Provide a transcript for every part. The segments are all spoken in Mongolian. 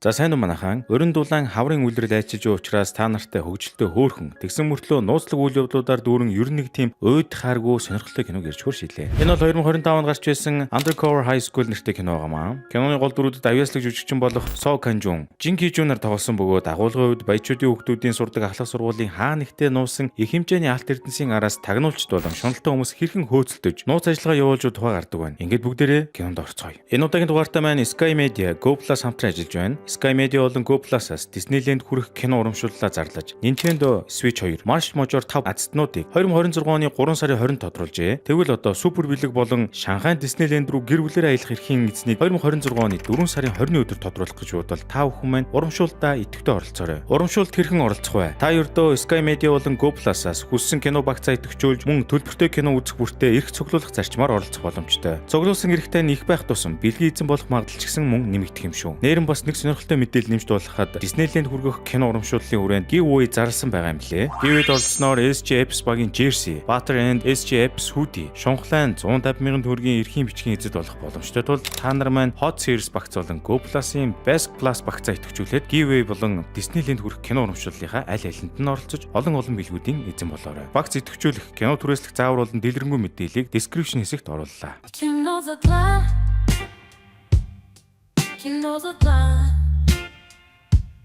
За сайн уу манайхан. Өрн дулаан хаврын үлрэл айчилж буй учраас та нартай хөгжилтэй хөөхөн тэгсэн мөртлөө нууцлаг үйл явдлуудаар дүүрэн ер нь нэг тийм өөд хааргүй сонирхолтой киног ирж хуршилээ. Энэ бол 2025 онд гарч байсан Undercover High School нэртэй кино байгаамаа. Киноны гол дүрүүдэд авьяаслаг жүжигчин болох Со Канжун, Жин Кижун нар тоглосон бөгөөд агуулгын үед баячуудын хүүхдүүдийн сурдаг ахлах сургуулийн хаа нэгтээ нуусан их хэмжээний алт эрдэнсийн араас тагнуулчд болон шуналтан хүмүүс хэрхэн хөөцөлдөж нууц ажиллагаа явуулж тухай гардаг байна. Ингээд бүгдээрээ кинонд орцгоё. Энэ удаагийн дугаартай маань Sky Media, Go Plus хамтран ажиллаж байна. Sky Media болон Go Plus-аас Disneyland хүрэх кино урамшууллаа зарлаж, Nintendo Switch 2, March Major 5 азтнуудыг 2026 оны 3 сарын 20-нд тодруулжээ. Тэгвэл одоо супер бэлэг болон Шанхай Disneyland руу гэр бүлээрээ аялах эрхийн эзнийг 2026 оны 4 сарын 20-ны өдөр тодруулах гэж бодвол та бүхэн маань урамшууллаа идэвхтэй оролцоорой. Урамшуулт хэрхэн оролцох вэ? Та ердөө Sky Media болон Go Plus-аас хүссэн кино багцаа идэвхжүүлж мөн төлбөртэй кино үзэх бүртээ эрх цуглуулах зарчмаар оролцох боломжтой. Цуглуулсан эрхтэй нь их байх тусам бэлгийн эзэн болох магадлал ч гэсэн мөн нэмэгдэх юм шүү. Нээрэн бас нэг сонирхолтой мэдээлэл нэмж дуулахад Disneyland хүргэх кино урамшууллын хүрээнд giveaway зарласан байгаа юм лээ. Giveaway-д оролцсноор SG Apps багийн jersey, Butter and SG Apps hoodie, шунхлайн 150,000 төгрөгийн эрхийн бичгийн эзэд болох боломжтой тул та нар маань Hot Series багц болон Go Plus-ийн Best Plus багцаа идэвхжүүлээд giveaway болон Disneyland хүрэх кино урамшууллынхаа аль алинд нь оролцож олон бэлгүүдийн эзэн болоорой. Багц идэвхжүүлэх кино түрээслэх заавар болон дэлгэрэнгүй мэдээллийг description хэсэгт орууллаа.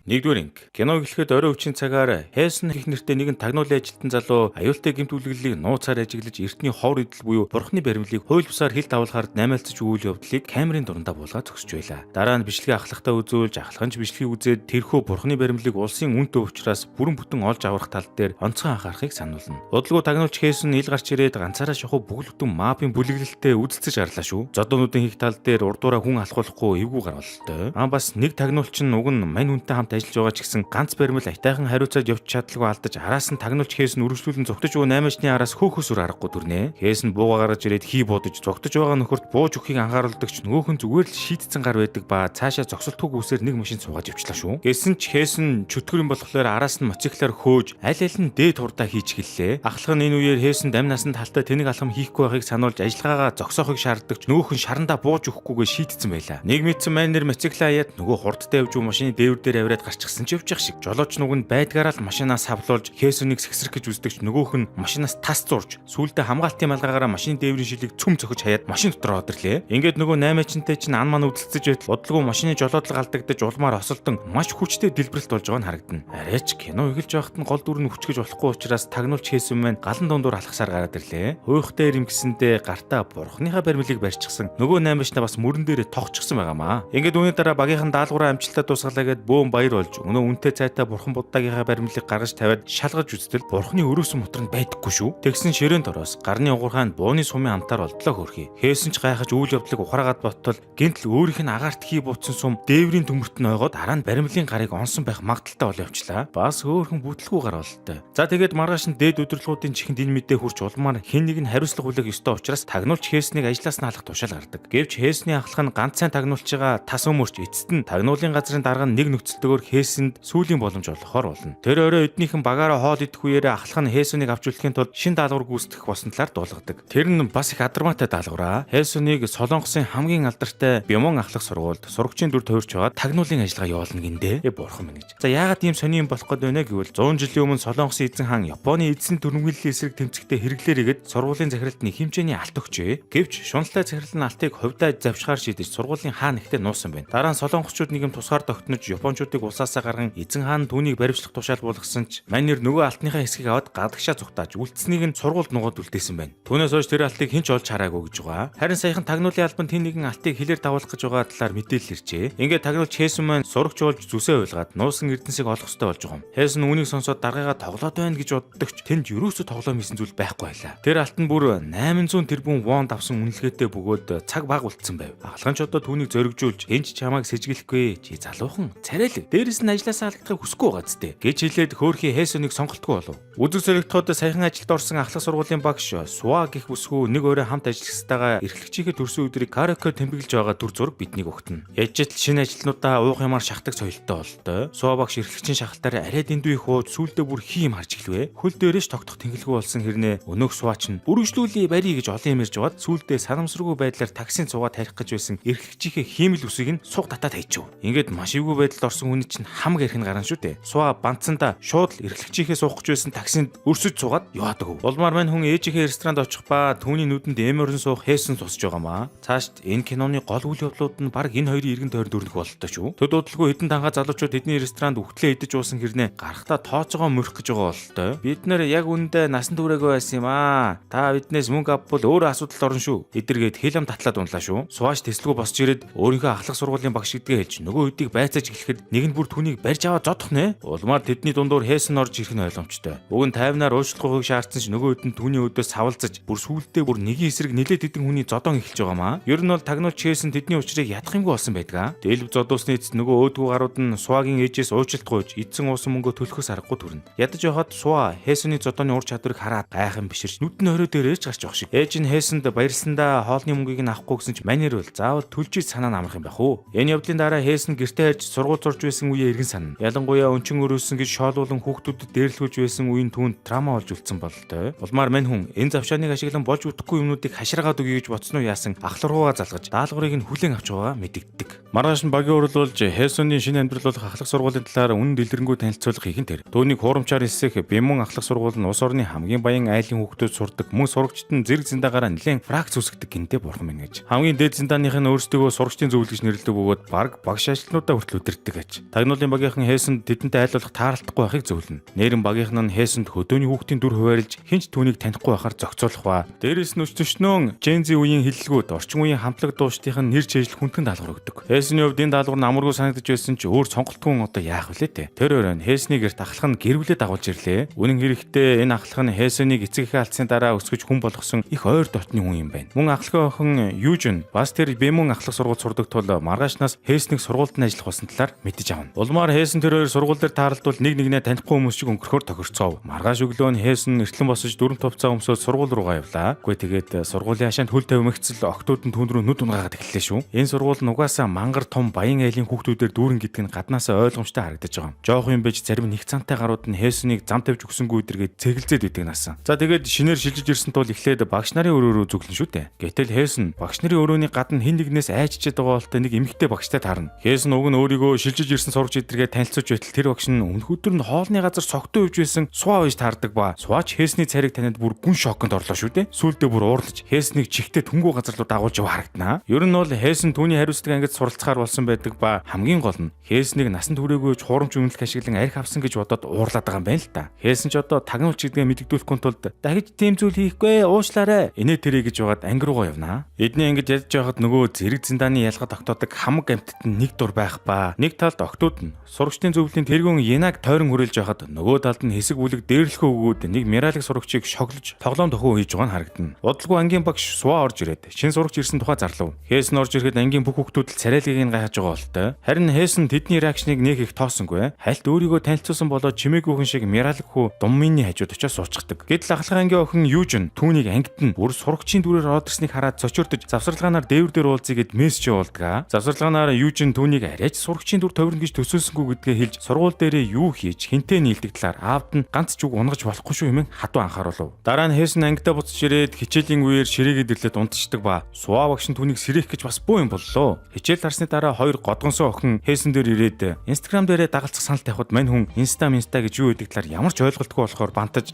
Нэгдүгээр анги. Кино эхлэхэд орой өчийн цагаар Хейсэн гэх нэртэй нэгэн тагнуулын ажилтан залуу аюултай гэмт үйлдэлийг нууцаар ажиглаж эртний ховор идэл буюу бурхны баримлыг хууль бусаар хил давуулахаар наймаалцаж үйл явдлыг камерын дундаа буулгаад зогсож байлаа. Дараа нь бичлэгээ ахлахтаа үзүүлж ахлагч бичлэгийг үзээд тэрхүү бурхны баримлыг улсын үнэтэй учраас бүрэн бүтэн олж аврах тал дээр онцгой анхаарахыг сануулна. Удалгүй тагнуулч Хейсэн ил гарч ирээд ганцаараа шахуу бүгд бүтэн мафийн бүлэглэлтэд үзэлцэж арлаа шүү. Зодоонуудын хийх тал дээр урдуураа хүн алхуулахгүй эвгүй гаргалтай. Бас нэг тагнуулч нь уг нь мань хүнтэй хамт ажиллаж байгаа ч гэсэн ганц баримл айтайхан хариуцаад явж чадлагүй алдаж араас нь тагнуулч Хейсэн үргэлжлүүлэн зогтож буй 8-ны араас хөөхөсөр аргагүй дүрнэ. Хейсэн буугаа гаргаж ирээд хий бодож зогтож байгаа нөхөрт бууж өгөхийг анхааруулдагч нөгөөх нь зүгээр л шийдсэн гар байдаг ба цаашаа зогсолтгүй үсээр нэг машин суугаад явчлаа шүү. Гэсэн ч Хейсэн чөтгөр юм болохоор араас нь мотоциклаар хөөж аль аль нь дээд хурдаа хийж гэллээ. Ахлах нь энэ үеэр Хейсэн дамь насанд талтай тэнэг алхам хийхгүй байхыг сануулж ажиллагаагаа зогсоохыг шаарддагч нөгөөх нь шарандаа бууж өгөхгүйгээ шийдсэн байлаа. Нэг мэдсэн майнер мотоциклаа хаяад нөгөө хурдтай явж буй машины дээвэр дээр аваад гарчихсан ч явж шиг. Жолооч нүг нь байдгаараа л машинаас савлуулж Хейсүнийг сэгсрэх гэж үздэгч нөгөөх нь машинаас тас зурж сүүлдээ хамгаалтын малгаагаараа машины дээврийн шилийг цөм цохиж хаяад машин дотор одрлээ. Ингээд нөгөө 8-ачинтай чинь ан ман үдэлцэж байтал бодлого машины жолоодлого алдагдаж улмаар осолдон маш хүчтэй дэлбэрэлт болж байгаа нь харагдана. Арайч кино эхэлж байхад нь гол дүр нь хүчгэж болохгүй учраас тагнуулч Хейсүн маань галан дундуур алхасаар гараад ирлээ. Хуйхтай ирэмгсэндээ гартаа бурхныхаа баримлыг барьчихсан. Нөгөө 8-ачнаа бас мөрөн дээрээ тогтчихсан байгаамаа. Ингээд үүний дараа багийнхан даалгавраа амжилттай дуусгалаа гэд бөөн баяр болж өнөө үнэтэй цайтай бурхан буддагийнхаа баримлыг гаргаж тавиад шалгаж үзтэл бурханы өрөөсөн мотор нь байдаггүй шүү. Тэгсэн ширээнд ороос гарны угуурхаанд бууны сумын амтаар олдлоо хөрхий. Хейсэн ч гайхаж үйл явдлыг ухраагаад боттол гинтл өөрийнх нь агаарт хий буутсан сум дээврийн төмөрт нь ойгоод дараа нь баримлын гарыг онсон байх магадaltaй бол явчлаа. Бас хөөхөн бүтлгүй гар болтой. За тэгээд маргааш нь дээд удирдлагуудын чихэнд энэ мэдээ хүрч улмаар хэн нэг нь хариуцлага хүлээх ёстой учраас тагнуулч Хейснийг ажлаас нь халах тушаал гардаг. Гэвч Хейсний ахлах нь ганц сайн тагнуулчгаа тас өмөрч эцэст нь тагнуулын газрын дарга нэг нөхцөлтөөр Хейсэнд сүүлийн боломж олохоор болно. Тэр орой эднийхэн багаараа хоол идэх үеэрээ ахлах нь Хейсүнийг авчруулахын тулд шин даалгавар гүйцэтгэх болсон талаар дуулгадаг. Тэр нь бас их адармаатай даалгавраа. Хейсүнийг Солонгосын хамгийн алдартай Бямон ахлах сургуульд сурагчийн дүр төвөрч байгаа тагнуулын ажиллагаа явуулна гиндэ. Бурхан минь гэж. За яагаад ийм сони юм болох гээд байна гэвэл 100 жилийн өмнө Солонгосын эзэн хаан Японы эзэн төрөмгөөллийн эсрэг тэмцэхдээ хэрэглээрийгэд сургуулийн захиралд нэг хэмжээний алт өгчээ. Гэвч шуналтай захирал нь алтыг хувьдаа завшгаар шийдэж сургуулийн хаан ихтэй нуусан байна. Дараа нь солонгосчууд нэг юм тусгаар тогтнож Япончуудыг улсаасаа гарган эзэн хаан түүнийг баримтлах тушаал болгосон ч манер нөгөө алтныхаа хэсгийг аваад гадагшаа зүгтааж үлдсэнийг нь сургуульд нугаад үлдээсэн байна. Түүнээс хойш тэр алтыг хэн ч олж хараагүй гэж байгаа. Харин саяхан тагнуулын албанд тэн нэгэн алтыг хилээр давуулах гэж байгаа талаар мэдээлэл иржээ. Ингээд тагнуулч Хейсэн маань сурагч болж зүсээ уйлгаад нуусан эрдэнсийг олох ёстой болж байгаа юм. Хейсэн үүнийг сонсоод даргаагаа тоглоод байна гэж боддогч тэнд юусоо тоглоом хийсэн зүйл байхгүй байлаа. Тэр алт нь бүр 800 тэрбум вон давсан үнэлгээтэй бөгөөд цаг баг үлдсэн байв. Ахлагч одоо түүнийг зоригжуулж энэч чамайг сэжиглэхгүй чи залуухан царайлаг Дээрээс нь ажлаасаа алдахыг хүсэхгүй байгаа зү гэж хэлээд хөөрхий Хэсүнийг сонголтгүй болов. Үзэг зоригтоход саяхан ажилд орсон ахлах сургуулийн багш Суа гих бүсгүй нэг өрөө хамт ажиллагчтайгаа эрхлэгчийнхээ төрсөн өдрийг караоке тэмдэглэж байгаа дүр зураг биднийг өгтөнө. Яжил шинэ ажилтнуудаа уух юмар шахдаг соёлтой болтой. Суа багш эрхлэгчийн шахалтаар арай дэндүү их ууж сүүлдээ бүр хийм харж эхлэвэ. Хөл дээрээс тогтох тэнглэгүй болсон хэрнээ өнөөх Суа ч бүргжлүүлээ барий гэж олон юм ярьж байгаад сүүлдээ санамсаргүй байдлаар таксийн цугаа тарих гэж байсан эрхлэгчийнхээ хиймэл үсийг нь суг татаад хайчив. Ингээд маш эвгүй байдалд орсон хүний чинь хамаг ярих нь гарна шүү дээ. Суа банцсандаа шууд л эрхлэгчийнхээ суух гэж байсан таксинд өрсөж цугаад яваадаг. Улмаар мань хүн ээжийнхээ ресторанд очих ба түүний нүдэнд эмэрэн суух Хэсүн тусч байгаамаа. Цаашд энэ киноны гол үйл явдлууд нь баг энэ хоёрын эргэн тойронд өрнөх бололтой шүү. Төд удалгүй хэдэн танга залуучууд тэдний ресторанд үхтлээ идэж уусан хэрнээ гарахтаа тооцоогоо мөрөх гэж байгаа бололтой. Бид нэр яг үүндээ насан туршаагүй байсан юм аа. Та биднээс мөнгө авбал өөрөө асуудалд орно шүү. Эдэргээд хэлэм татлаад унлаа шүү. Суааш тэслгүй босч ирээд өөрийнхөө ахлах сургуулийн багш гэдгээ хэлж нөгөө хэдийг байцааж эхлэхэд нэг нь бүр түүнийг барьж аваад зодох нэ. Улмаар тэдний дундуур Хэсүн орж ирэх нь ойлгомжтой. Уг нь тайвнаар уучлахыг шаардсан ч нөгөө хэд нь түүний өдөөс савлцаж бүр сүултээ бүр нэгийн эсрэг нилээд хэдэн хүний зодон эхэлж байгаамаа. Ер нь бол тагнуулч Хэсүн тэдний учрыг ядах юмгүй болсон байдгаа. Дэлб зодуусны эцэст нөгөө өөдгөө гарууд нь Суагийн ээжээс уучлалт гуйж эдсэн уусан мөнгө төлөхөөс аргагүй төрнө. Ядаж явахад Суа Хэсүний зодооны ур чадварыг хараад гайхан биширч нүд нь орой дээрээс гарч явах шиг. Ээж нь Хэсүнд баярлсандаа хоолны мөнгийг нь авахгүй гэсэн ч манер бол заавал төлжиж санаа намрах юм байх уу. Энэ явдлын дараа Хэсүн гэртээ харж сургууль зурж байсан үеэ эргэн санана. Ялангуяа өнчин өрөөсөн гэж шоолуулан хүүхдүүдэд дээрлүүлж байсан үеийн түүнд трама болж үлдсэн бололтой. Улмаар мань хүн энэ завшааныг ашиглан болж үдэхгүй юмнуудыг хаширгаад өгье гэж бодсон уу яасан ахларгуугаа залгаж даалгаврыг нь хүлээн авч байгаа мэдэгддэг. Маргааш нь багийн урлуулж Хэсүний шинэ амьдрал болох ахлах сургуулийн талаар үнэн дэлгэрэнгүй танилцуулга хийх нь тэр. Түүнийг хуурамчаар эсэх Бэмүн ахлах сургууль нь улс орны хамгийн баян айлын хүүхдүүд сурдаг мөн сурагчид нь зэрэг зэндагаараа нэлээд фракц үсгдэг гинтээ бурхан мэн гэж. Хамгийн дээд зэнданых нь өөрсдөө сурагчдын зөвлөл гэж нэрлэдэг бөгөөд баг багш ажилтнуудаа хүртэл удирддаг гэж. Тагнуулын багийнхан Хэсүнд тэдэнтэй айлуулах тааралтахгүй байхыг зөвлөнө. Нэрэн багийнхан нь Хэсүнд хөдөөний хүүхдийн дүр хуваарлж хинч түүнийг танихгүй байхаар зохицуулах ба дээрээс нь өчтөшнөө Gen Z үеийн хиллэлгүүд орчин үеийн хамтлаг дуушдын нэр чэжил хүндхэн даалгавар өгдөг. Хэсүний хувьд энэ даалгавар нь амаргүй санагдаж байсан ч өөр сонголтгүй одоо яах вүлээ те. Тэр өрөөнд Хэсүний гэрт ахлах нь гэрвлээ дагуулж ирлээ. Үнэн хэрэгтээ энэ ахлах нь Хэсүнийг эцэг эхээ алдсны дараа өсгөж хүн болгосон их ойр дотны хүн юм байна. Мөн ахлахын охин Южин бас тэр Бэмүн ахлах сургууль сурдаг тул маргаашнаас Хэсүнийг сургуульд нь ажиллах болсон талаар мэдэж авна. Улмаар Хэсүн тэр хоёр сургууль дээр тааралдвал нэг нэгнээ танихгүй хүмүүс шиг өнгөрөхөөр тохирцов. Маргааш өглөө нь Хэсүн эртлэн босож дөрөв товцоо өмсөж сургууль руугаа явлаа. Гэхдээ тэгээд сургуулийн хашаанд хөл тавимэгцэл октод нь түн рүү нүд унгаагаад эхэллээ шүү. Энэ сургууль нь угаасаа мангар том баян айлын хүүхдүүдээр дүүрэн гэдэг нь гаднаасаа ойлгомжтой харагдаж байгаа. Жоох юм байж зарим нэг цантай гарууд нь Хэсүнийг зам тавьж өгсөнгүй өдргээд цэглзээд үйдэг насан. За тэгээд шинээр шилжиж ирсэн тул эхлээд багш нарын өрөө рүү зүглэн шүү дээ. Гэтэл Хэсүн багш нарын өрөөний гадна хин нэгнээс айччихэд байгаа болтой нэг эмэгтэй багштай таарна. Хэсүн уг нь өөрийгөө шилжиж ирсэн сурагч эдэргээ танилцуулж байтал тэр багш нь өмнөх өдөр нь хоолны газар цогтой өвж байсан Суа байж таардаг ба Суач Хэсүний царийг таниад бүр гүн шоконд орлоо шүү дээ. Сүүлдээ бүр уурлаж Хэсүнийг чихтэй түнгүй газар руу дагуулж яваа харагданаа. Ер нь бол Хэсүн түүний хариуцлага ангид суралцахаар болсон байдаг ба хамгийн гол нь Хэсүнийг насан туршаагүй хуурамч үнэлэх ашиглан арх авсан гэж бодоод уурлаад байгаа юм байна л та. Хэсүн ч одоо тагнуулч гэдгээ мэддэгдүүлэхгүй тулд дахиж тийм зүйл хийхгүй уушлаарэ. Инээ тэрэ гэж байгаад анги руугаа явнаа. Эдний ингэж ядж байхад нөгөө зэрэг зиндааны ялгаа тогтоодог хамаг амьтад нь нэг дур байх ба нэг талд октод нь сурагчдын зөвлөлийн тэргүүн янаг тойрон хүрээлж байхад нөгөө талд нь хэсэг бүлэг дээрлэхөө өгөөд нэг мэралэг сурагчийг шоглож тоглоом тохио хийж байгаа нь харагдана. Удалгүй ангийн багш Суа орж ирээд шин сурагч ирсэн тухай зарлав. Хэсүн орж ирэхэд ангийн бүх хүүхдүүд л царайлгийг нь гайхаж байгаа болтой. Харин Хэсүн тэдний реакшныг нэг их тоосонгүй. Хальт өөрийгөө танилцуулсан болоо чимээгүйхэн шиг мэралэг хүү думмины хажууд очиж суучдаг. Гэтэл ахлах ангийн охин Южин түүнийг ангид нь бүр сурагчийн дүрээр ороод ирснийг хараад цочордож завсарлагаанаар дээвэр дээр уулзъя гэд мессеж явуулдаг. Завсарлагаанаар Южин түүнийг арайч сурагчийн дүр товирно гэж төсөөлсөнгүй гэдгээ хэлж сургууль дээрээ юу хийж хинтээ нийлдэг талаар аавд нь ганц ч үг унгаж болохгүй шүү хэмээн хатуу анхааруулв. Дараа нь Хэсүн ангидаа буцаж ирээд хичээлийн үеэр ширээгээд ирлээд унтчихдаг ба Суа багш нь түүнийг сэрэх гэж бас буу юм боллоо. Хичээл харсны дараа хоёр годгонсон охин Хэсүн дээр ирээд Instagram дээрээ дагалцах санал тавихад мань хүн инста гэж юу гэдэг талаар ямар ч ойлголтгүй болохоор бантаж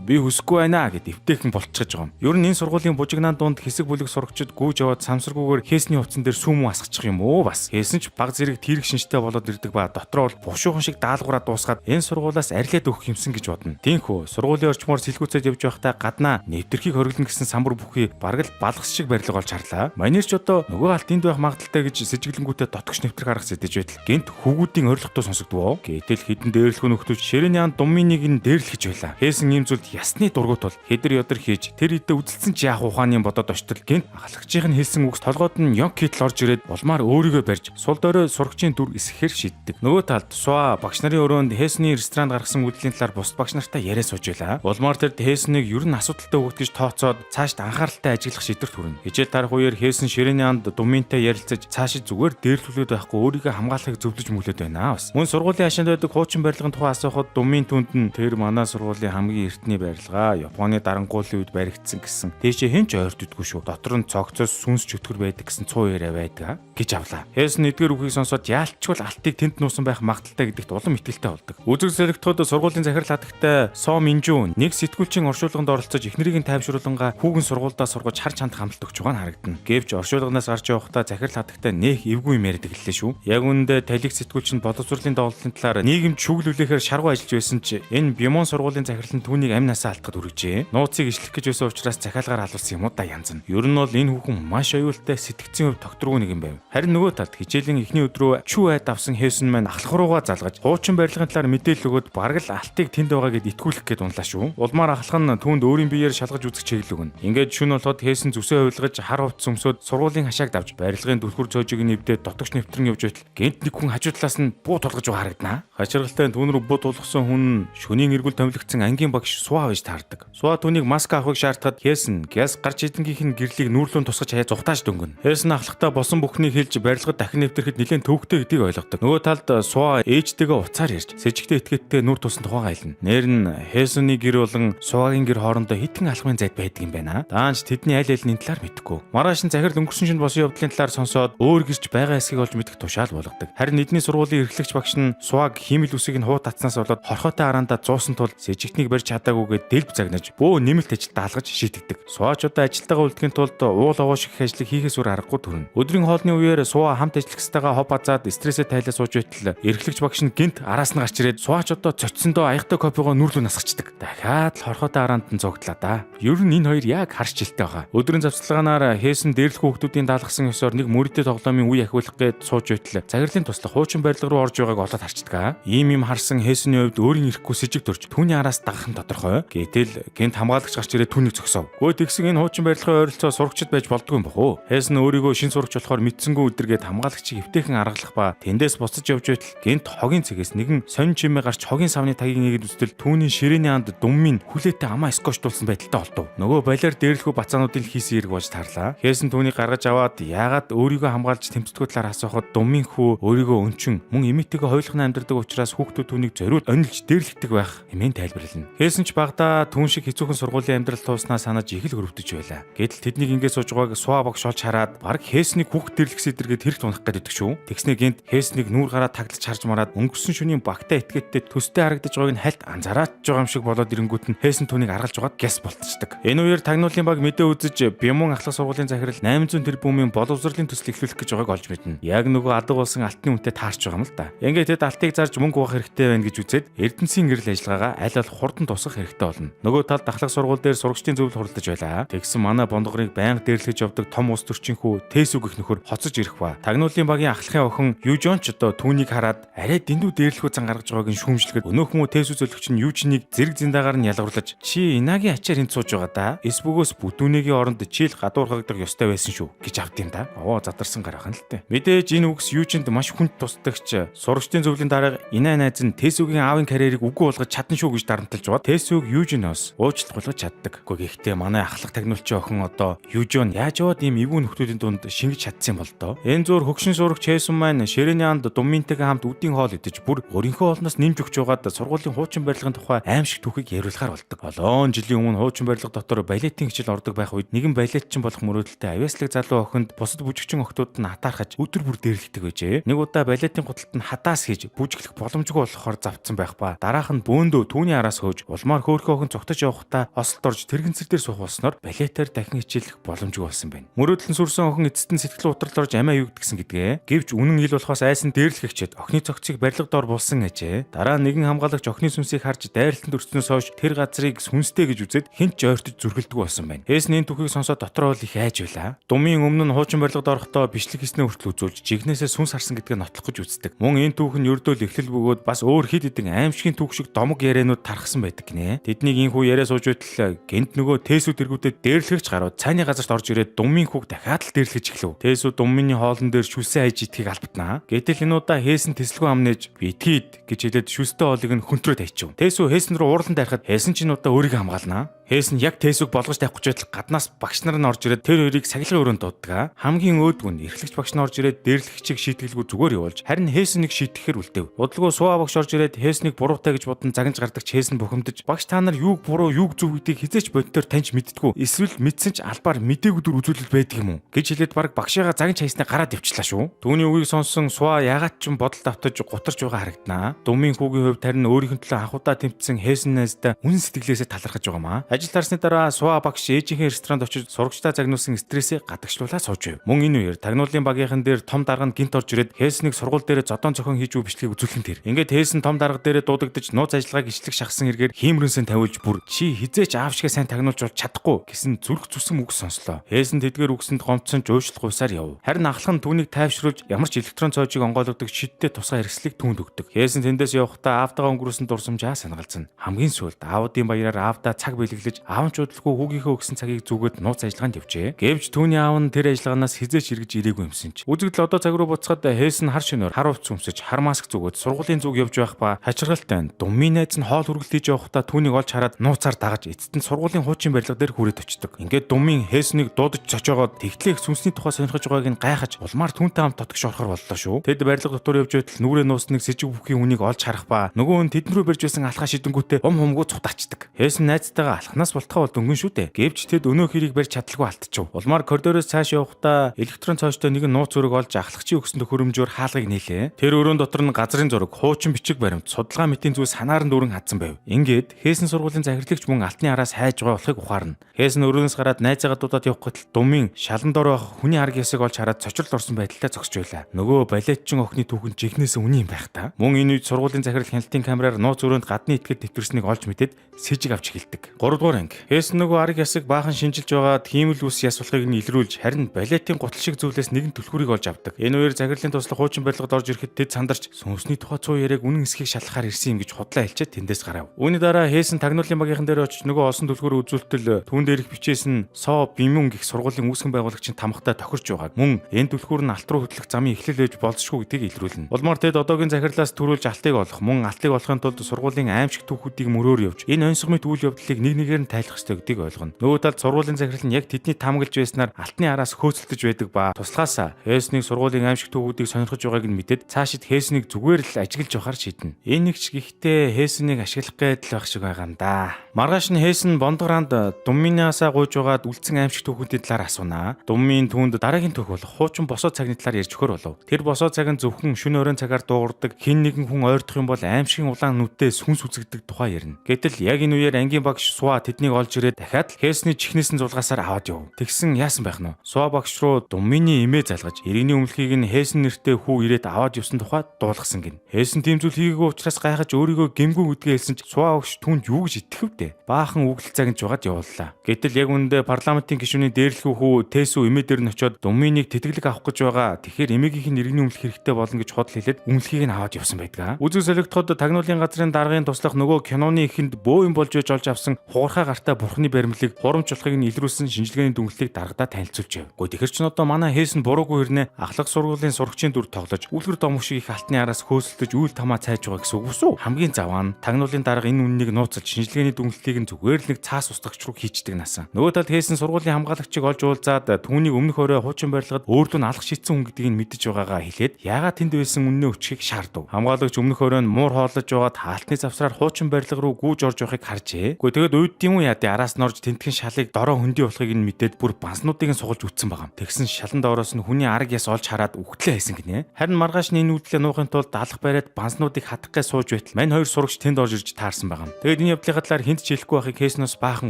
би хүсэхгүй байна гэд эвтэйхэн болчихж байгаа юм. Ер нь энэ сургуулийн бужигнаан дунд хэсэг бүлэг сурагчид гүйж яваад самсаргүйгээр Хэсүний хувцсан дээр сүүм асгачих юм уу бас. Хэсүн ч баг зэрэг тэрэг шинжтэй болоод ирдэг ба дотроо бол бушуухан шиг даалгавраа дуусгаад энэ сургуулиас арилаад өгөх юмсан гэж бодно. Тиймхүү сургуулийн орчмоор сэлгүүцээд явж байхдаа гаднаа нэвтэрхийг хориглоно гэсэн самбар бүхий бараг л балгас шиг барилга болж харлаа. Манер ч одоо нөгөө алт энд байх магадaltaй гэж сэжиглэнгүүтээ дотгош нэвтэр гаргах зэдэж байтал гинт хүүгүүдийн орилготой сонсогдвоо. Гэтэл хідэн дээрлэхүүн нөхдөж ширэний ан думминыг нь дээрлэхэж байлаа. Хэсүн ийм зүйлд ясны дургуут бол хедэр ёдор хийж тэр идэ үзэлцэн ч яах ухааны бодоод очтол гинт ахлагчийн хэлсэн үгс толгойд нь ёг хитл орж ирээд улмаар өөрийгөө барьж сул дорой сурагчийн дүр эсэхээр шийддэг. Нөгөө талд Суа багш нарын өрөөнд Хэсний ресторанд гаргасан үйлдэлийн талаар бусад багш нартай яриа сууж байлаа. Улмаар тэр Хэснийг ер нь асуудалтай хөвгт гэж тооцоод цаашд анхааралтай ажиллах шийдвэрт хүрнэ. Хичээл тарах үеэр Хэсэн ширээний анд Думинтай ярилцаж цаашид зүгээр дээрлүүлээд байхгүй өөрийгөө хамгаалахыг зөвлөж мөглөөд байна бас. Мөн сургуулийн хашаанд байдаг хуучин барилгын тухай асуухад Думин түнд нь тэр манай сургуулийн хамгийн эртний барилга Японы дарангуулын үед баригдсан гэсэн. Тийшээ хэн ч ойртдоггүй шүү. Дотор нь цогцоос сүнс чөтгөр байдаг гэсэн цуу яриа байдаг гэж авлаа. Хэсэн эдгээр үгийг сонсоод яалтчгүй алтыг тэнд нуусан байх магадaltaй гэдэгт улам итгэлтэй болдог. Үзэг зэрэгтүүд сургуулийн захирал хатагтай Со Минжүн нэг сэтгүүлчийн оршуулганд оролцож эхнэрийг тайвшруулангаа хүүгэн сургуульдаа сургаж харж ханд хамт өгч байгаа нь харагдана. Гэвч оршуулганаас гарч явахдаа захирал хатагтай нэх эвгүй юм яриад гэлээ шүү. Яг үүндээ талиг сэтгүүлч нь боловсролын дооллын талаар нийгэм шүүглүүлэхээр шаргуу ажиллаж байсан ч энэ Бямон сургуулийн захирал нь түүнийг амнасаа алдахад үргэжээ. Нууцыг ишлэх гэж байсан учраас захиалгаар халуулсан юм уу да янз нь. Ер нь бол энэ хүүхэн маш аюултай сэтгцийн хувь тогтворгүй нэг юм байв. Харин нөгөө талд хичээлийн эхний өдрөө чүү айд авсан Хэсэн маань ахлах руугаа залгаж хуучин барилгын талаар мэдээлэл өгөөд бараг л алтыг тэнд байгаа гэд итгүүлэх гээд унлаа шүү. Улмаар ахлах нь түүнд өөрийн биеэр шалгаж үзэх чиглэл өгнө. Ингээд шүн болоход Хэсэн зүсээ хувилгаж хар хувцс өмсөд сургуулийн хашааг давж барилгын түлхүр цоожиг нэвдээд дотогч нэвтрэн явж байтал гэнт нэг хүн хажуу талаас нь буу тулгаж байгаа харагдана. Хачиргалтай түүн рүү буу тулгасан хүн шөнийн эргүүл томилогдсон ангийн багш Суа байж таардаг. Суа түүнийг маска авахыг шаардахад Хэсэн гяс гарч идэнгийнх нь гэрлийг нүүрлүүн тусгаж хаяа зугатааж дөнгөнө. Хэсэн ахлахтаа босон бүхнийг хэлж барилгад дахин нэвтрэхэд нэлээд төвөгтэй гэдгийг ойлгодог. Нөгөө талд Суа ээжтэйгээ уцаар ярьж сэжигтэй этгээдтэй нүр тусан тухайгаа хэлнэ. Нэр нь Хэсэний гэр болон Суагийн гэр хоорондоо хитгэн алхмын зайд байдаг юм байна. Даанч тэдний аль аль нь талаар мэдэхгүй. Маргааш нь захирал өнгөрсөн шинэ босон явдлын талаар сонсоод өөр гэрч байгаа эсхийг олж мэдэх тушаал болгодог. Харин эдний сургуулийн эрхлэгч багш нь Суаг хиймэл үсийг нь хуу татснаас болоод хорхотой араандаа зуусан тул сэжигтнийг барьж чадаагүйгээд дэлб загнаж бөө нэмэлт ажил даалгаж шийдэгдэг. Суач одоо ажилтайгаа үлдэхийн тулд уул овоо шиг ажлыг хийхээс өөр аргагүй төрнө. Өдрийн хоолны үеэр Суа хамт ажиллах хэстайгаа хов базаад стрессээ тайлаа сууж байтал эрхлэгч багш нь гинт араас нь гарч ирээд Суач одоо цоцсондоо аягтай кофегоо нүүрлүү насгачдаг. Дахиад л хорхотой араанд нь зогтлаа да. Ер нь энэ хоёр яг харж жилтэй байгаа. Өдрийн завцлагаанаар Хэсэн дээрлэх хүүхдүүдийн даалгасан ёсоор нэг мөрөдөө тоглоомын үе ахиулах гээд сууж байтал захирлын туслах хуучин барилга руу орж байгааг олоод харчдаг. Ийм юм харсан Хэсэний хувьд өөрийн ирэхгүй сэжиг төрж түүний араас дагах нь тодорхой. Гэтэл гинт хамгаалагч гарч ирээд түүнийг зогсов. Гөө тэгсэн энэ хуучин барилгын ойролцоо сурагчид байж болдгүй юм бохоо. Хэсэн өөрийгөө шин сурагч болохоор мэдсэнгүү өдөргээд хамгаалагчийг эвтэйхэн аргалах ба тэндээс буцаж явж байтал гинт хогийн цэгээс нэгэн сонин чимээ гарч хогийн савны тагийг нэгэд үзтэл түүний ширээний анд Думмын хүлээтэй амаа скочлуулсан байдалтай олдов. Нөгөө балиар дээрлэхүү бацаануудын хийсэн эрг болж тарлаа. Хэсэн түүнийг гаргаж аваад яагаад өөрийгөө хамгаалж тэмцдэггүй талаар асуухад Думмын хүү өөрийгөө өнчин мөн эмээтэйгээ хойлохны амьдардаг учраас хүүхдүүд түүнийг зориуд онилж дээрлэгдэг байх хэмээн тайлбарлана. Хэсэн ч багада түүн шиг хэцүүхэн сургуулийн амьдрал тууснаа санаж их л хөрөвдөж байлаа. Гэтэл тэднийг ингээд сууж байгааг Суа багш олж хараад баг Хэснийг хүүхд дэрлэгсээ дэргээд хэрэг тунах гэдэг шүү. Тэгснэ гинт Хэснийг нүүр гараа таглаж харж мараад өнгөрсөн шөнийн багтаа этгээдтэй төстэй харагдаж байгааг нь хальт анзаараад байгаа юм шиг болоод ирэнгүүт нь Хэсэн түүнийг аргалж байгаад гяс болтчдаг. Энэ үеэр тагнуулын баг мэдээ үзэж Бямон ахлах сургуулийн захирал 800 тэрбумын боловсролын төсөл эхлүүлэх гэж байгааг олж мэднэ. Яг нөгөө алга болсон алтны үнэтэй таарч байгаа юм л да. Ингээд тэд алтыг зарж мөнгө авах хэрэгтэй байна гэж үзээд Эрдэнэсийн гэрэл ажиллагаагаа аль болох хурдан тусах хэрэгтэй болно. Нөгөө талд ахлах сургууль дээр сурагчдын зөвлөл хуралдаж байлаа. Тэгсэн манай бондгорыг байнга дээрлэж явдаг том ус төрчинхүү Тэсүг их нөхөр хоцож ирэх ба тагнуулын багийн ахлахын охин Южон ч одоо түүнийг хараад арай дэндүү дээрлэхүү зан гаргаж байгааг нь шүүмжлэхэд өнөөхөн Тэсү зөвлөгч нь Южнийг зэрэг зиндагаар нь ялгуурлаж чи Инагийн ачаар энд сууж байгаа да. Эсбүгөөс бүтүүнийгийн оронд чийл гадуурхагдах ёстой байсан шүү гэж авд юм да. Оо задарсан гарахан л дээ. Мэдээж энэ үгс Южинд маш хүнд тусдагч сурагчдын зөвлөлийн дараа Инаа найз нь Тэсүгийн аавын карьерийг үгүй болгож чадна шүү гэж дарамтлаж байгаа. Тэсүг Южиноос уучлалт болгож чаддаг. Гэхдээ манай ахлах тагнуулчин охин одоо Южон яаж яваад ийм эвгүй нөхдүүдийн дунд шингэж чадсан бол доо. Энэ зур хөгшин сурагч Хэсэн маань ширээний анд Думминтэйгээ хамт үдийн хоол идэж бүр өөрийнхөө олноос нэмж өгч байгаад сургуулийн хуучин барилгын тухай аимшиг түүхийг яриулахаар болдог. Олон жилийн өмнө хуучин барилга дотор балетын хичээл ордог байх үед нэгэн балетчин болох мөрөөдөлтэй авиаслаг залуу охинд бусад бүжигчин охтууд нь хатаархаж өдөр бүр дээрлэгдэг байжээ. Нэг удаа балетын гуталд нь хатаас хийж бүжиглэх боломжгүй болохоор завдсан байх ба дараах нь бөөндөө түүний араас хөөж улмаар хөөрхөн охин цогтож явахдаа осолд орж тэрэгэнцэр дээр суух болсноор балетаар дахин хичээлэх боломжгүй болсон байна. Мөрөөдөл нь сүрсэн охин эцэст нь сэтгэл утрал орж амиа юугдгсэн гэдгээ. Гэвч үнэн ил болохоос айсан дээрлэхчээд охины цогцыг барилга доор булсан ажээ. Дараа нэгэн хамгаалагч охины сүнсийг харж дайралтанд өрснөөс хойш тэр газрыг сүнстэй гэж үзээд хэн ч ойртож зүрхэлдэг болсон байна. Хэсний түүхийг сонсоод дотроо л их айж байлаа. Думын өмнө нь хуучин барилгад орохдоо бичлэг хийснээ хүртэл үзүүлж жигнэсээ сүнс харсан гэдгээ нотлох гэж үздэг. Мөн энэ түүх нь ердөө л эхлэл бөгөөд бас өөр хид хідэн аимшигын түүх шиг домог ярианууд тархсан байдаг гинэ. Тэднийг инхүү яриа сууж байтал гэнт нөгөө Тэсү тэргүүтээ дээрлэгч гарууд цааны газарт орж ирээд Думын хүүг дахиад л дээрлэж эхлэв. Тэсү Думын хоолн дээр шүлсэн хайж идхийг албатнаа. Гэтэл энэ удаа Хээсэн тэслэггүй ам нээж битгийд гэж хэлээд шүлстэй хоолыг нь хөнтрөө тавьчихв. Тэсүү Хээсэн рүү уурлан дайрахад Хээсэн ч энэ удаа өөрийгөө хамгаалнаа. Хээсэн яг Тэсүүг болгож тавих гэж байтал гаднаас багш нар нь орж ирээд тэр хоёрыг сахилгын өрөөнд дууддаг. Хамгийн өөдгөн эрхлэгч багш нь орж ирээд дээрлэгчийг шийтгэлгүй зүгээр явуулж харин Хээснийг шийтгэхээр үлдэв. Удалгүй Сува багш орж ирээд Хээснийг буруутай гэж бодон загнаж гардаг ч Хээсэн бухимдаж багш та нар юуг буруу юуг зөв гэдгийг хизээч боддоор таньж мэддэггүй. Эсвэл мэдсэн ч албаар мдээгүй дүр үзүүлэл байдаг юм уу гэж хэлээд баг багшигаа загнаж хайснаа гараад явчлаа шүү. Түүний үгийг сонсон Сува ягаад ч бодолд автаж гутарч байгаа харагданаа. Думын хүүгийн хувьд харин өөрийнх нь төлөө анхудаа тэмцсэн Хээсэн найздаа үнэн сэтгэлээсээ талархаж байгаамаа. Ажил тарсны дараа Сува багш ээжийнхээ ресторанд очиж сурагчдаа загнуулсан стрессээ гадагшлуулаад сууж байв. Мөн энэ үеэр тагнуулын багийнхан дээр том дарга нь гинт орж ирээд Хээснийг сургууль дээр зодон цохон хийж үу бичлэгийг үзүүлэн тэр. Ингээд Хээсэн том дарга дээрээ дуудагдж нууц ажиллагааг ичлэг шахсан эргээр хиймрэнсэн тавиулж бүр чи хизээч аав шигээ сайн тагнуулж бол чадахгүй гэсэн зүрх зүсэм үг сонслоо. Хээсэн тэдгээр үгсэнд гомцсон жуушлах усаар яв. Харин ахлах нь түүнийг тайвшруулж ямар ч электрон цоожийг онгойлгодог шидтэй тусгай хэрэгслийг түүнд өгдөг. Хээсэн тэндээс явахдаа аавтайгаа өнгөрөөсөн дурсамжаа санагалцсан. Хамгийн сүүлд аавдын баяраар аавдаа цаг бэлэглэж аав нь чудлахгүй хүүгийнхээ өгсөн цагийг зүгээд нууц ажиллагаанд явжээ. Гэвч түүний аав нь тэр ажиллагаанаас хизээч эргэж ирээгүй юмсан ч. Үзэгдэл одоо цаг руу буцахад Хээсэн хар шөнөөр хар хувцс өмсөж хар маск зүгээд сургуулийн зүг явж байх ба хачиргалтай Думын найз нь хоол хүргэлт хийж явахдаа түүнийг олж хараад нууцаар дагаж эцэст нь сургуулийн хуучин барилга дээр хүрээд очдог. Ингээд Думын Хээснийг дуудаж цочоогоод тэгтлэх сүнсний тухай сонирхож байгааг нь гайхаж улмаар түүнтэй хамт дотгош орохор боллоо шүү. Тэд барилга дотор явж байтал нүрээ нуусныг сэжиг бүхий хүнийг олж харах ба нөгөө нь тэдэн рүү барьж байсан алхаа шидэнгүүтээ хумгуу цутаачдаг. Хээсэн найзтайгаа алхнаас болтохоо бол дөнгөн шүү дээ. Гэвч тэд өнөө хэрийг барьж чадлагүй алдчихв. Улмаар коридороос цааш явахдаа электрон цоочтой нэгэн нууц зураг олж ахлагчийн өгсөн төхөөрөмжөөр хаалгыг нийлээ. Тэр өрөөнд дотор нь газрын зураг, хуучин бичиг баримт, судалгаа мэтийн зүйл санаар нь дүүрэн хадсан байв. Ингээд Хээсэн сургуулийн захирагч мөн алтны араас хайж байгаа болохыг ухаарна. Хээсэн өрөөнөөс гараад найзаагаа дуудаад явах гэтэл Думын шалан дор байх хүний арга ясыг олж хараад цочролд орсон байдалтай зогсож байлаа. Нөгөө балетчин охины түүхэн жигнээс үний юм байх та. Мөн энэ үед сургуулийн захирал хяналтын камераар нууц өрөөнд гадны этгээд төвтөрснийг олж мэдээд сэжиг авч эхэлдэг. 3 дугаар анги. Хээсэн нөгөө арга ясыг баахан шинжилж байгаа тийм л ус яс болохыг нь илрүүлж харин балетийн гутал шиг зүйлээс нэгэн түлхүүрийг олж авдаг. Энэ үеэр захирлын туслах хуучин барилгад орж ирэхэд тэд сандарч сүнсний тухай цуу яриаг үнэн эсхийг шалгахаар ирсэн юм гэж худлаа хэлчихэд тэндээс гарав. Үүний дараа Хээсэн тагнуулын багийнхан дээр очиж нөгөө олсон түлхүүрээ үзүүлтэл түүн дээрх бичээсэн Со Бимүн гэх сургуулийн үүсгэн байгуулагчийн тамхтай тохирч байгааг мөн энэ түлхүүр нь алт руу хөдлөх замын эхлэл байж болзошгүй гэдгийг илрүүлнэ. Улмаар тэд одоогийн захирлаас төрүүлж алтыг олох мөн алтыг олохын тулд сургуулийн аимшиг түүхүүдийг мөрөөр явж энэ онцгой мэт үйл явдлыг нэг нэгээр нь тайлах ёстой гэдгийг ойлгоно. Нөгөө талд сургуулийн захирал нь яг тэдний тамгалж байснаар алтны араас хөөцөлдөж байдаг ба туслахаасаа Хээснийг сургуулийн аимшиг түүхүүдийг сонирхож байгааг нь мэдээд цаашид Хээснийг зүгээр л ажиглаж явахаар шийднэ. Энэ нэг ч гэхдээ Хээснийг ашиглах гэдэл байх шиг байгаа юм да. Маргааш нь Хээсэн бондгораанд Думинаасаа гуйж байгаад үлдсэн аимшиг түүхүүдийн талаар асуунаа. Думын түүнд дараагийн түүх болох хуучин босоо цагны талаар ярьж өгөхөр болов. Тэр босоо цаг нь зөвхөн шөнө өрөөний цагаар дуугардаг хин нэгэн хүн ойртох юм бол аимшигын улаан нүдтэй сүнс үзэгдэг тухай ярина. Гэтэл яг энэ үеэр ангийн багш Сува тэднийг олж ирээд дахиад л Хээсний чихнээс нь зулгаасаар аваад яв. Тэгсэн яасан байх нь вэ? Сува багш руу Думины эмээ залгаж иргэний өмнөлхийг нь Хээсэн нэртэй хүү ирээд аваад явсан тухай дуулгасан гин. Хээсэн тийм зүйл хийгээгүй учраас гайхаж өөрийгөө гэмгүй гэдгээ хэлсэн ч Сува багш түүнд юу гэж итгэвдэ. Баахан үглэл цагнж байгаад явууллаа. Гэтэл яг үүндээ парламентын гишүүний дээрлэхүү хүү Тэсүү эмээ дээр нь очиод Думиныг тэтгэлэг авах гэж байгаа. Тэгэхээр эмээгийнх нь иргэний өмнөлөх хэрэгтэй болно гэж худал хэлээд өмнөлхийг нь аваад явсан байдаг. Үзэг солигдоход тагнуулын газрын даргын туслах нөгөө киноны ихэнд бөө юм болж олж авсан хуурхай гартай бурхны баримлыг хурамч болохыг нь илрүүлсэн шинжилгээний дүнлэлийг даргадаа танилцуулж яв. Гэхдээ тэгэхэр чин одоо манай Хээсэн буруугүй хэрнээ ахлах сургуулийн сурагчийн дүр тоглож үлгэр домог шиг их алтны араас хөөсөлдөж үйл тамаа цайж байгаа гэсэн үг үү? Хамгийн заваа нь тагнуулын дарга энэ үннийг нууцлж шинжилгээний дүнлэлийг нь зүгээр л нэг цаас устгагч руу хийчдэг насан. Нөгөө талд Хээсэн сургуулийн хамгаалагчийг олж уулзаад түүнийг өмнөх орой хуучин барилгад өөртөө алах шийдсэн хүн гэдгийг нь мэдэж байгаагаа хэлээд яагаад тэнд байсан үннээ өчхийг шаардав. Хамгаалагч өмнөх оройн муур хооллож байгаад хаалтны завсраар хуучин барилга руу гүйж орж явахыг харжээ. Гэхдээ тэгэд үйдтийн үү яа араас нь орж тентхэн шалыг дороо хөндөй болохыг нь мэдээд бүр банснуудыг нь сугалж үтсэн байгаа. Тэгсэн шалан доороос нь хүний арга яс олж хараад үхтлээ хайсан гинэ. Харин маргааш нь энэ үйлдэлээ нуухын тулд алах бариад банснуудыг хатах гэж сууж байтал мань хоёр сурагч тэнд орж ирж таарсан байгаа. Тэгэд энэ явдлын талаар хинт ч хэлэхгүй байхыг Хээснээс баахан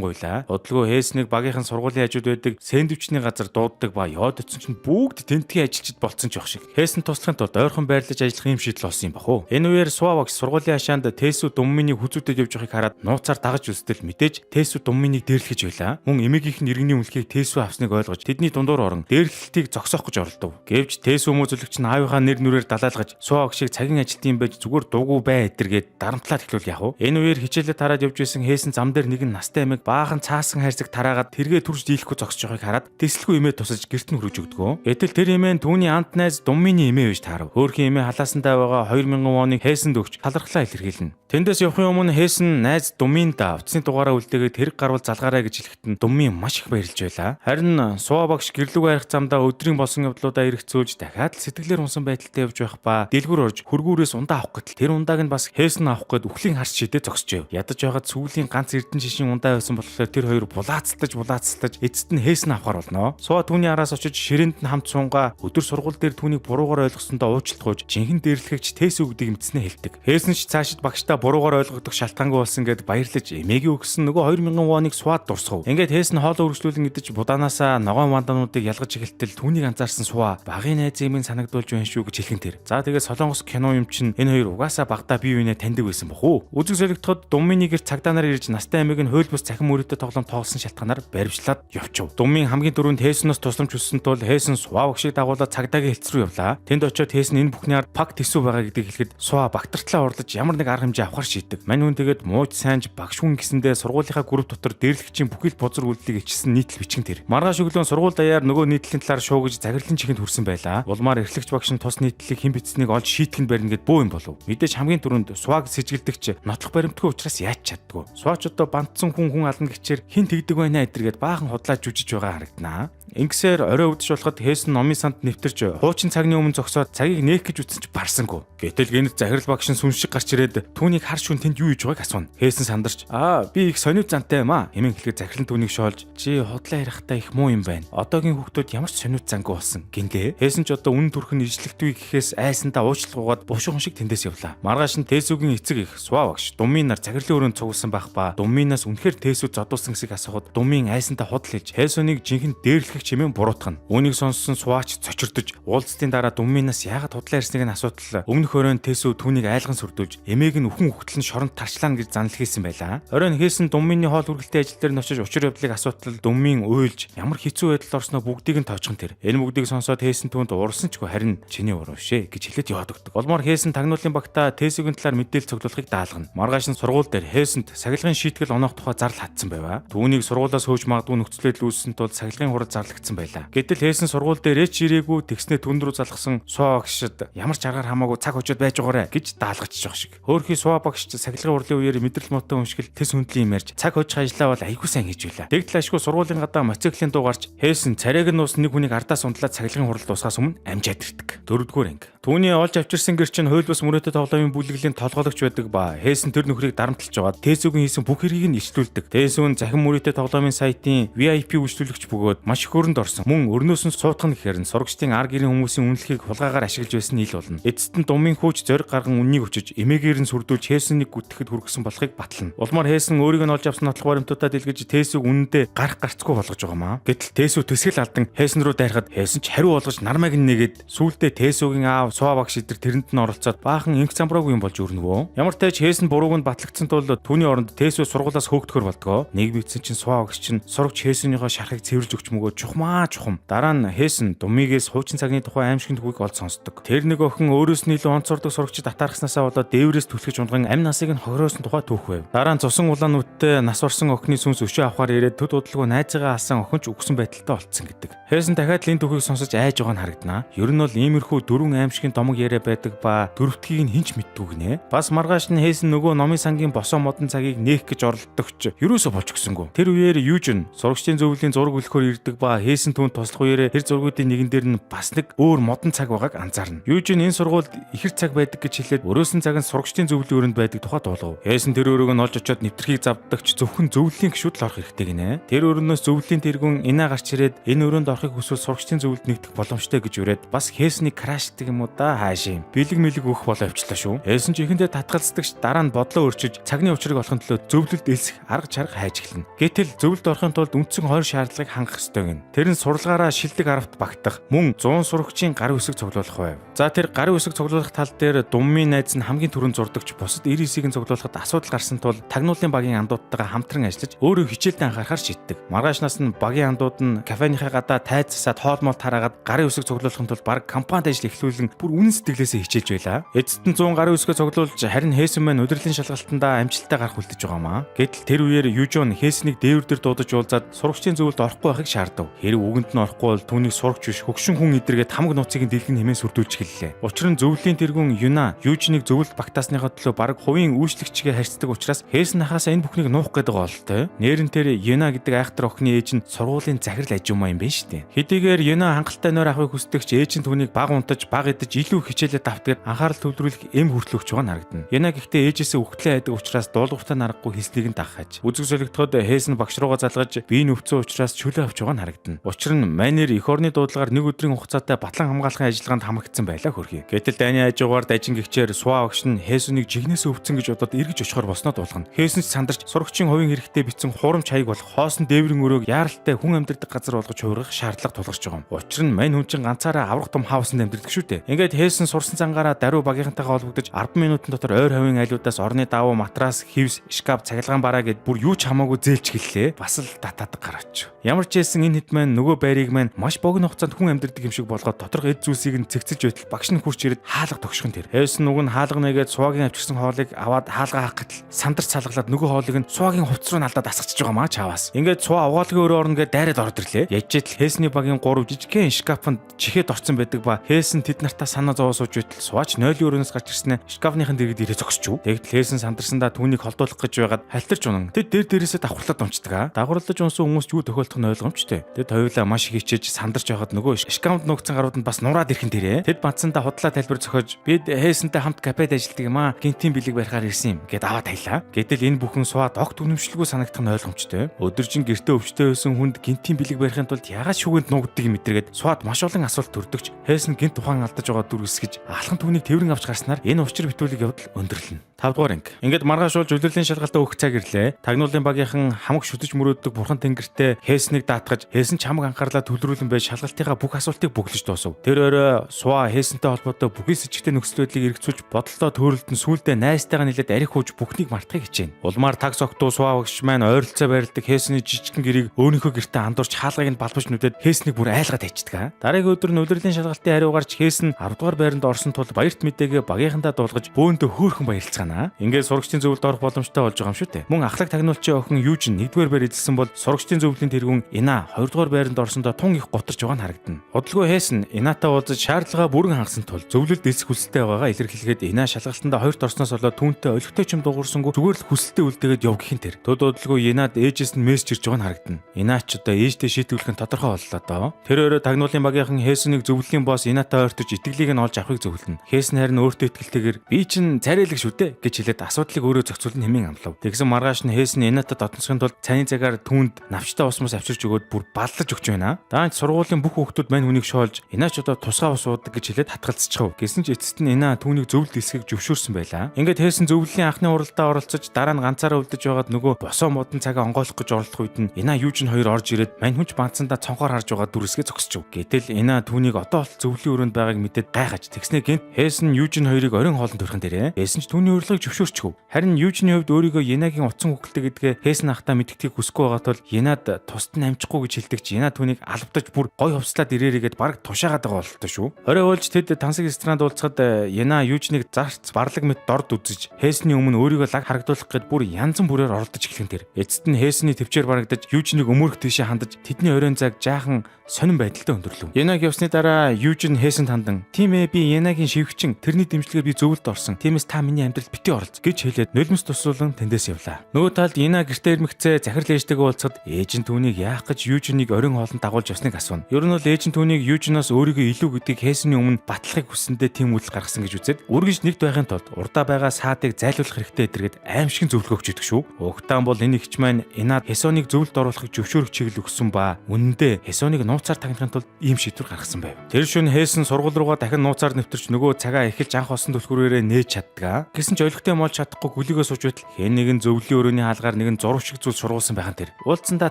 гуйлаа. Удалгүй Хээснийг багийнхан сургуулийн хажууд байдаг сэндвичний газар дууддаг ба яваад очсон чинь бүгд тентгийн ажилчид болцсон ч байх шиг. Хээсэн туслахын тулд ойрхон байрлаж ажиллах юм шийдэл болсон юм баху. Энэ үеэр Сува багш сургуулийн хашаанд Тэсүү Думминийг хүзүүдэд явж байгааг хараад нууцаар дагаж үзтэл мэдээж Тэсүү Думминийг дээрлэхэж байлаа. Мөн эмээгийнх нь иргэний өмнөлхийг Тэсүү авсныг ойлгож тэдний дундуур орон дээрлэлтийг зогсоох гэж оролдов. Гэвч Тэсүү мөзөлөгч нь аавынхаа нэр нүрээр далаалгаж Сува багшийг цагийн ажилтны байж зүгээр дуугүй бай эдэргээд дарамтлаад эхлүүл яах вэ? Энэ үеэр хичээлээ тараад явж байсан Хээсэн зам дээр нэгэн настай эмэг баахан цаасан хайрцаг тараагаад тэргээ түрж дийлэхгүй зогсож байгааг хараад тэсэлгүй эмээ тусаж гэрт нь хөрөж өгдгөө. Гэтэл тэр эмээ нь түүний амт найз Думмины эмээ биш таарав. Хөөрхийн эмээ халаасандаа байгаа 2000 воныг Хээсэнд өгч талархлаа илэрхийлнэ. Тэндээс явахын өмнө Хээсэн найз Думминда утасны дугаараа үлдээгээд тэрэг гарвал залгаарай гэж хэлэхэд нь Думмин маш их баярлж байлаа. Харин Сува багш гэрлүүг арих замдаа өдрийн болсон явдлуудаа эргэцүүлж дахиад л сэтгэлээр унсан байдалтай явж байх ба дэлгүр орж хөргүүрээс ундаа авах гэтэл тэр ундааг нь бас Хээсэн авах гээд үхлийн харц шидээ зогсжээ. Ядаж байгаад сүүлийн ганц эрдэнэ шишин ундаа байсан болохоор тэр хоёр булаацтаж эцэст нь Хээсэн авахар болно. Сува түүний араас очиж ширээнд нь хамт сунгаа өдөр сургууль дээр түүнийг буруугаар ойлгосондоо уучлалгүйж жинхэнэ дээрлэхэгч Тээсүү гэдгийг мэдснээ хэлдэг. Хээсэн ч цаашид багштай буруугаар ойлгогдох шалтгаангүй болсон гэд баярлаж эмээгийн өгсөн нөгөө 2000 воныг Сувад дурсгав. Ингээд Хээсэн хоолоо үргэлжлүүлэн идэж будаанасаа ногоон вандануудыг ялгаж эхэлтэл түүнийг анзаарсан Сува багын найз юм санагдуулж байна шүү гэж хэлхэн тэр. За тэгээд Солонгос кино юм чинь энэ хоёр угаасаа багтаа бие биенээ таньдаг байсан бох уу. Үзэг солигдоход Думмины гэр цагдаа нар ирж настай эмээг нь хууль бус цахим мөрөдө тоглоом тоглосон шалтгаанаар баривчлаад явчив. Думмин хамгийн дөрөнд Хээсэнээс тусламж хүссэн тул Хээсэн Сува багшийг дагуулаад цагдаагийн хэлц рүү явлаа. Тэнд очиод Хээсэн энэ бүхний ард пак тэсүү байгаа гэдгийг хэлэхэд Сува багтартлаа урлаж ямар нэг арга хэмжээ авахар шийдэг. Мань хүн тэгээд мууч сайнж багш хүн гэсэндээ сургуулийнхаа групп дотор дээрлэгчийн бүхэл бузар үйлдэлийг ичсэн нийтлэл бичгэн тэр. Маргааш өглөө сургууль даяар нөгөө нийтлэлийн талаар шуугиж загирлын чихэнд хүрсэн байлаа. Улмаар эрхлэгч багш нь тус нийтлэлийг хэн бичсэнийг олж шийтгэнд барина гэд бөө юм болов. Мэдээж хамгийн түрүүнд Суваг сэжгэлдэгч нотлох баримтгүй учраас яаж чаддгүй. Суваач одоо бантсан хүн ална гэчээр хэн тэгдэг байна эдэргээд баахан худлаа жүжиж байгаа харагданаа. Ингэсээр орой өвдөж болоход Хээсэн номын санд нэвтэрч хуучин цагны өмнө зогсоод цагийг нээх гэж үтсэн ч барсангүй. Гэтэл гэнэт захирал багш нь сүн шиг гарч ирээд түүнийг харж шүн тэнд юу хийж байгааг асууна. Хээсэн сандарч би их сониуд зантай юм аа. Хэмээн хэлгээд захирал нь түүнийг шоолж чи худлаа ярихтаа их муу юм байна. Одоогийн хүүхдүүд ямар ч сониуд зангүй болсон гинлээ. Хээсэн ч одоо үнэн төрх нь ижлэгтгүй гэхээс айсандаа уучлалгуугаад бушуухан шиг тэндээс явлаа. Маргааш нь Тээсүүгийн эцэг их Сува багш Думмин нар захирлын өрөөнд цугулсан байх ба Думминаас үнэхээр Тээсүү зодуулсан гэсийг асуухад Думмин айсандаа худал хэлж Хээсүнийг жинхэнэ дээрлэх чимээн буруутгана. Үүнийг сонссон Суваач цочирдож уулзтын дараа Думминаас яагаад худлаа ирснийг нь асуудал өмнөх оройн Тээсүү түүнийг айлган сүрдүүлж эмээг нь үхэн хөхтөл нь шоронд тарчлаана гэж занл хийсэн байлаа. Оройн Хээсэн Думмины хоол хүргэлтийн ажил дээр нь очиж учир явдлыг асуудал Думмин уйлж ямар хэцүү байдалд орсноо бүгдийг нь тоочхон тэр. Энэ бүгдийг сонсоод Хээсэн түүнд уралсан ч харин чиний урав шээ гэж хэлээд яваад өгдөг. Болмоор Хээсэн тагнуулын багтаа Тээсүүгийн талаар мэдээлэл цуглуулахыг даалгана. Маргааш нь сургууль дээр Хээсэнд сахилгын шийтгэл оноох тухай зарлал хатсан байваа. Түүнийг сургуулиас хөөж магадгүй нөхцөлөд үүссэн тул сахилгын хурд зарлагдсан байлаа. Гэтэл Хээсэн сургууль дээр эч ирээгүй тэгснээ түн рүү залгасан Сува багшд ямар ч аргаар хамаагүй цаг хожоод байж байгаарэ гэж даалгачж байгаа шиг. Хөөрхий Сува багшд сахилгын урлын үеэр мэдрэл моттой өмшгөл тэс хүндлэн юм ярьж цаг хожих ажиллаа бол айгүй сайн хийж байлаа. Тэгтэл ашгүй сургуулийн гадаа моциклийн дуу гарч Хээсэн царайг нь нуусан нэг хүнийг ардаас ундлаад сахилгын хурал дуусгаас өмнө амжаад ирдэг. 4-р анги. Түүний олж авчирсан гэр чинь хууль бус мөрөөдөд тоглоомын бүлэглэлийн толгойлогч байдаг ба Хээсэн тэр нөхрийг дарамтлж жагаад Тээсүүгийн хийсэн бүх хэргийг нь илчлүүлдэг. Тээсүүн захин мөрөөдөд тоглоомын сайтын VIP үйлчлүүлэгч бөгөөд маш их өрөнд орсон. Мөн өрнөөс нь суутгах гэхээр нь сурагчдын ар гэрийн хүмүүсийн үнэлэхийг хулгаагаар ашиглаж байсан нь ил болно. Эцэст нь Думмин хүүч зориг гарган үннийг өчөж эмээгээр нь сүрдүүлж Хээсэнийг гүтгэхэд хүргэсэн болохыг батлана. Улмаар Хээсэн өөрийг нь олж авсан нотлох баримтуудаа дэлгэж Тээсүүг үнэндээ гарах гарцгүй болгож байгаамаа. Гэтэл Тээсүү төсгөл алдан Хээсэн рүү дайрахад Хээсэн ч хариу болгож нармайг нь нэгээд сүүлдээ Тээсүүгийн аав Сува багш идэр тэрэнд нь оролцоод баахан инх замбраагүй юм болж өрнөвөө. Ямар ч тач Хээсэн бурууг нь батлагдсан тул түүний оронд Тээсүү сургуулаас хөөгдөхөр болдгоо. Нэг битсэн чинь Сува багш чинь сурагч Хээсүнийхөө шархыг цэвэрлж өгч мөгөө чухмаа чухам. Дараа нь Хээсэн Думмигээс хуучин цагны тухай аимшигт үгийг олж сонсдог. Тэр нэг охин өөрөөс нь илүү онцордог сурагчид атаархснасаа болоод дээврээс түлхэж унган амь насыг нь хохироосон тухай түүх байв. Дараа нь цусан улаан нүдтэй нас барсан охины сүнс өшөө авахар ирээд төд удалгүй найзыгаа алсан охин ч үгсэн байдалтай болцсон гэдэг. Хээсэн дахиад л энэ түүхийг сонсож айж байгаа нь харагданаа. Ер нь бол иймэрхүү дөрвөн аимшигын домог яриа байдаг ба дөрвтгийг нь хинч мэддэг гинэ. Бас маргааш нь Хээсэн нөгөө номын сангийн босоо модон цагийг нээх гэж оролдогч ерөөсө болж өгсөнгөө. Тэр үеэр Южин сурагчдын зөвлөлийн зураг өгөхөөр ирдэг ба Хээсэн түүнд туслах үеэр тэр зургуудын нэгэн дээр нь бас нэг өөр модон цаг байгааг анзаарна. Южин энэ сургуульд ихэр цаг байдаг гэж хэлээд өрөөсөн цаг нь сурагчдын зөвлөлийн өрөөнд байдаг тухай дуулав. Хээсэн тэр өрөөг нь олж очиод нэвтрхийг завдагч зөвхөн зөвлөлийн гишүүд л орох хэрэгтэй гинэ. Тэр өрөөнөөс зөвлөлийн тэргүүн инээ гарч ирээд энэ өрөөнд орохыг хүсвэл сурагчдын зөвлөлд нэгдэх боломжтой гэж үрээд бас Хээснийг краашдаг юм уу да хаашийн. Бэлэг мэлэг өгөх болоо явчлаа шүү. Хээсэн ч ихэндээ татгалздагч дараа нь бодлоо өөрчиж цагны учрыг олохын төлөө зөвлөлд элсэх арга чарга хайж эхэлнэ. Гэтэл зөвлөлд орохын тулд үндсэн хоёр шаардлагыг хангах ёстой гэнэ. байна. Тэр нь сурлагаараа шилдэг аравт багтах, мөн 100 сурагчийн гарын үсэг цуглуулах байв. За тэр гарын үсэг цуглуулах тал дээр Думмын найз нь хамгийн түрүүнд зурдагч бусад 99-ийг цуглуулахад асуудал гарсан тул тагнуулын багийн андуудтайгаа хамтран ажиллаж өөрөө хичээлдээ анхаарахар шийддэг. Маргаашнаас нь багийн андууд нь кафеныхаа гадаа тайз засаад хоолмол тараагаад гарын үсэг цуглуулахын тулд баг компанид ажил эхлүүлэн бүр үнэн сэтгэлээсээ хичээж байла. Эцэст нь 100 гарын үсгээ цуглуулж харин Хээсэн маань удирдлагын шалгалтандаа амжилттай гарах үлдэж байгаамаа. Гэтэл тэр үеэр Южон Хээснийг дээвэр дээр дуудаж уулзаад сурагчдын зөвлөлд орохгүй байхыг шаардав. Хэрэг үгэнд нь орохгүй бол түүнийг сурагч биш хөгшин хүн идэргээд хамаг нууцыг дэлгэн хэмээн сүрдүүлж эхэллээ. Учир нь зөвлөлийн тэргүүн Юна Южнийг зөвлөлд багтаасныхаа төлөө баг хувийн үйлчлэгчгээ харьцдаг учраас Хээсэн хахаас энэ бүхнийг нуух гэдэг олтой. Нээрэнтэр Юна гэдэг айхтар охины ээж нь сургуулийн захирал ажиумаа юм байна шүү дээ. Хэдийгээр Юна хангалттай нойр авахыг хүсдэгч ээж нь түүнийг баг унтаж баг идэж илүү хичээлээ давтдаг анхаарал төвлөрүүлэх эм хүртлөгч байгаа нь харагдана. Юна гэхдээ ээжээсээ үхтлээ айдаг учраас дуулууртаа нарахгүй хэлснийг нь дагахаж. Үзэг солигдоход Хээсэн багш руугаа залгаж бие нүвцэн учраас чөлөө авч байгаа нь харагдана. Учир нь Манер эх орны дуудлагаар нэг өдрийн хугацаатай батлан хамгаалахын ажиллагаанд хамрагдсан байлаа хөрхий. Гэтэл дайны хажуугаар дажин гихчээр Суа багш нь Хээсүнийг жигнэсээ өвцөн гэж бодоод эргэж очихоор босноо дуулгана. Хээсэн ч сандарч сурагчийн хувийн хэрэгтэй бичсэн хуурамч хаяг болох хоосон дээврийн өрөөг яаралтай хүн амьдардаг газар болгож хувиргах шаардлага тулгарч байгаа юм. Учир нь мань хүн чинь ганцаараа аврах том хаусанд амьдардаг шүү дээ. Ингээд Хээсэн сурсан цангаараа даруй багийнхантайгаа холбогдож 10 минутын дотор ойр хавийн айлуудаас орны даавуу матрас, хивс, шкаф, цахилгаан бараа гэд бүр юу ч хамаагүй зээлч гэллээ. Бас л татаадаг гараач. Ямар ч хэлсэн энэ хэд маань нөгөө байрыг маань маш богино хугацаанд хүн амьдардаг юм шиг болгоод доторх эд зүйлсийг нь цэгцэлж байтал багш нь хурч ирээд хаалга тогшхон тэр. Хээсэн нүг нь хаалга нэгээд Суугийн авчирсан хоолыг аваад хаалга хаах гэтэл сандарч салгалаад нөгөө хоолыг нь Суугийн хувцс руу алдаад асгачих байгаа маа чаваас. Ингээд Суу авгаалгын өрөө орно гэд дайраад орд ирлээ. Яжжээл Хээсний багийн 3 жижигхэн шкафанд чихээд орцсон байдаг ба Хээсэн тэд нартаа санаа зовоо сууж байтал Сууч 0-ийн өрөөнөөс гарч ирснээр шкафныхын дэргэд ирээ зогсчихв. Тэгтэл Хээсэн сандарсандаа түүнийг холдуулах гэж байгаад халтарч унан. Тэд дээрээсээ давхарлаад унцдаг. Дагварлаж унсан хүмүүс юу тохиолдох нь ойлгомжтой. Тэд хоёулаа маш их хичээж сандарч байхад нөгөө шкафд нуугдсан гарууд нь бас нураад ирхэн тэрэ. Тэд бацсандаа худлаа тайлбар зохиож бид Хээсэнтэй хамт кафед ажилладаг юм аа. Гинтийн бэлэг барихаар ирсэн юм гэд аваад таялаа. Гэтэл энэ бүхэн Сууад огт үнэмшилгүй санагдах нь ойлгомжтой. Өдөржин гэртээ өвчтөй байсан хүнд гинтийн бэлэг барихын тулд ягаад шүгэнд нуугддаг юм мэдэргээд Сууад маш олон асуулт төрдөгч Хээсэн гинт ухаан алдаж байгаа дүр эсгэж алхан түүнийг тэврэн авч гарснаар энэ учир битүүлэг явдал өндөрлөнө. 5 дугаар анги. Ингээд маргаашуулж удирдлагын шалгалтаа өгөх цаг ирлээ. Тагнуулын багийнхан хамаг шүтэж мөрөөддөг бурхан тэнгэртээ Хээснийг даатгаж Хээсэн ч хамаг анхаарлаа төвлөрүүлэн байж шалгалтынхаа бүх асуултыг бүглэж дуусав. Тэр орой Суа Хээсэнтэй холбоотой бүхий сэжигтэй нөхцөл байдлыг эргцүүлж бодолтой төөрөлдөн сүулдэ найзтайгаа нийлээд арих хууж бүхнийг мартахыг хичээнэ. Улмаар таг согтуу Суа багш маань ойролцоо байрладаг Хээсний жижигхэн гэрийг өөрийнхөө гэртээ андуурч хаалгыг нь балбаж нүдэд Хээснийг бүр айлгаад хайчдаг. Дараагийн өдөр нь удирдлагын шалгалтын хариу гарч Хээсэн 10 дугаар байранд орсон тул баярт мэдээгээ багийнхандаа дуулгаж бөөнтө хөөрхөн баярлцгаана. Ингээд сурагчдын зөвлөлд орох боломжтой болж байгаа юм шүү дээ. Мөн ахлах тагнуулчийн охин Южин 1-р байр эзэлсэн бол сурагчдын зөвлөлийн тэргүүн Ина 2-р байранд орсондоо тун их гутарч байгаа нь харагдана. Удалгүй Хээсэн Инатай уулзаж шаардлагаа бүрэн хангасан тул зөвлөлд эсэх хүсэлтэй байгаагаа илэрхийлгээд Ина шалгалтандаа 2-т орсноос болоод түүнтэй олигтой ч юм дуурсангүй зүгээр л хүсэлтэд үлдээгээд яв гэхин тэр. Төд удалгүй Инад ээжээс нь мессеж ирж байгаа нь харагдана. Ина ч одоо ээжтэй шийтгүүлэх нь тодорхой боллоо доо. Тэр өөрөө тагнуулын багийнхан Хээсэнийг зөвлөлийн босс Инатай ойртож итгэлийг нь олж авахыг зөвлөнө. Хээсэн харин өөртөө итгэлтэйгээр би чинь царайлаг шүү дээ гэж хэлээд асуудлыг өөрөө зохицуулан хэмээн амлав. Тэгсэн маргааш нь Хээсэн Инатад дотносхын тулд цайны цагаар түүнд навчтай усмас авчирч өгөөд бүр баллаж өгч байна. Даанч сургуулийн бүх хүүхдүүд мань хүнийг шоолж Инаач одоо тусгай ус уудаг гэж хэлээд хатгалцчихв. Гэсэн ч эцэст нь Инаа түүнийг зөвлөлд эсхийг зөвшөөрсөн байлаа. Ингээд Хээсэн зөвлөлийн анхны уралдаа оролцож дараа нь ганцаараа үлдэж байгаад нөгөө босоо модон цагаа онгойлох гэж оролдох үед нь Инаа Южин хоёр орж ирээд мань хүнч бантсандаа цонхоор харж байгаа дүрсгээ зогсчихв. Гэтэл Инаа түүнийг одоо болт зөвлөлийн өрөөнд байгааг мэдээд гайхаж тэгснэ гинт Хээсэн Южин хоёрыг оройн хоолнд төрхөн дээрээ. Хээсэн ч түүний урилгыг зөвшөөрчихв. Харин Южины хувьд өөрийгөө Янагийн утсан хүүхэлтэй гэдгээ Хээсэн ахтаа мэддэгтийг хүсэхгүй байгаа тул Янад тусад нь амжихгүй гэж хэлдэг чи Янаа түүнийг албадаж бүр гой хувцлаад ирээрээгээд бараг тушаагаад байгаа бололтой шүү. Орой уйлж тэд тансаг ресторанд уулзахад Янаа Южныг зарц барлаг мэт дорд үзэж Хээсний өмнө өөрийгөө лаг харагдуулах гээд бүр янзан бүрээр оролдож эхлэн тэр. Эцэст нь Хээсний төвчээр барагдаж Южныг өмөрөх тийшээ хандаж тэдний оройн цаг жаахан сонирн байдалтай өндөрлөв. Янаг явсны дараа Южин Хээсэнд хандан "Тийм ээ, би Янагийн шивгчин, тэрний дэмжлэгээр би зөвлөлд орсон. Тиймээс та миний амьдралд бити оролц" гэж хэлээд нулимс тусуулан тэндээс явлаа. Нөгөө талд Яна гэртээ ирмэгцээ захирал ээжтэйгээ уулзахад ээж нь түүнийг яах гэж Южиныг оройн хоолнд дагуулж явсныг асууна. Ер нь бол ээж нь түүнийг Южиноос өөрийгөө илүү гэдгийг Хээсний өмнө батлахыг хүссэндээ тийм үйл гаргасан гэж үзээд үргэлж нэгт байхын тулд урдаа байгаа саадыг зайлуулах хэрэгтэй эдэргээд аимшигэн зөвлөгөө өгч идэг шүү. Угтаан бол энэ ихч маань Инад Хесоныг зөвлөлд оруулахыг зөвшөөрөх чиглэл өгсөн ба үнэндээ Хесоныг нууцаар тагнахын тулд ийм шийдвэр гаргасан байв. Тэр шөнө Хээсэн сургууль руугаа дахин нууцаар нэвтэрч нөгөө цагаа эхэлж анх олсон түлхүүрээрээ нээж чаддаг. Гэсэн ч соёлогтой юм олж чадахгүй гүлийгөө сууж байтал хэн нэгэн зөвлөлийн өрөөний хаалгаар нэгэн зураг шиг зүйл сургуулсан байхan тэр. Уулзсандаа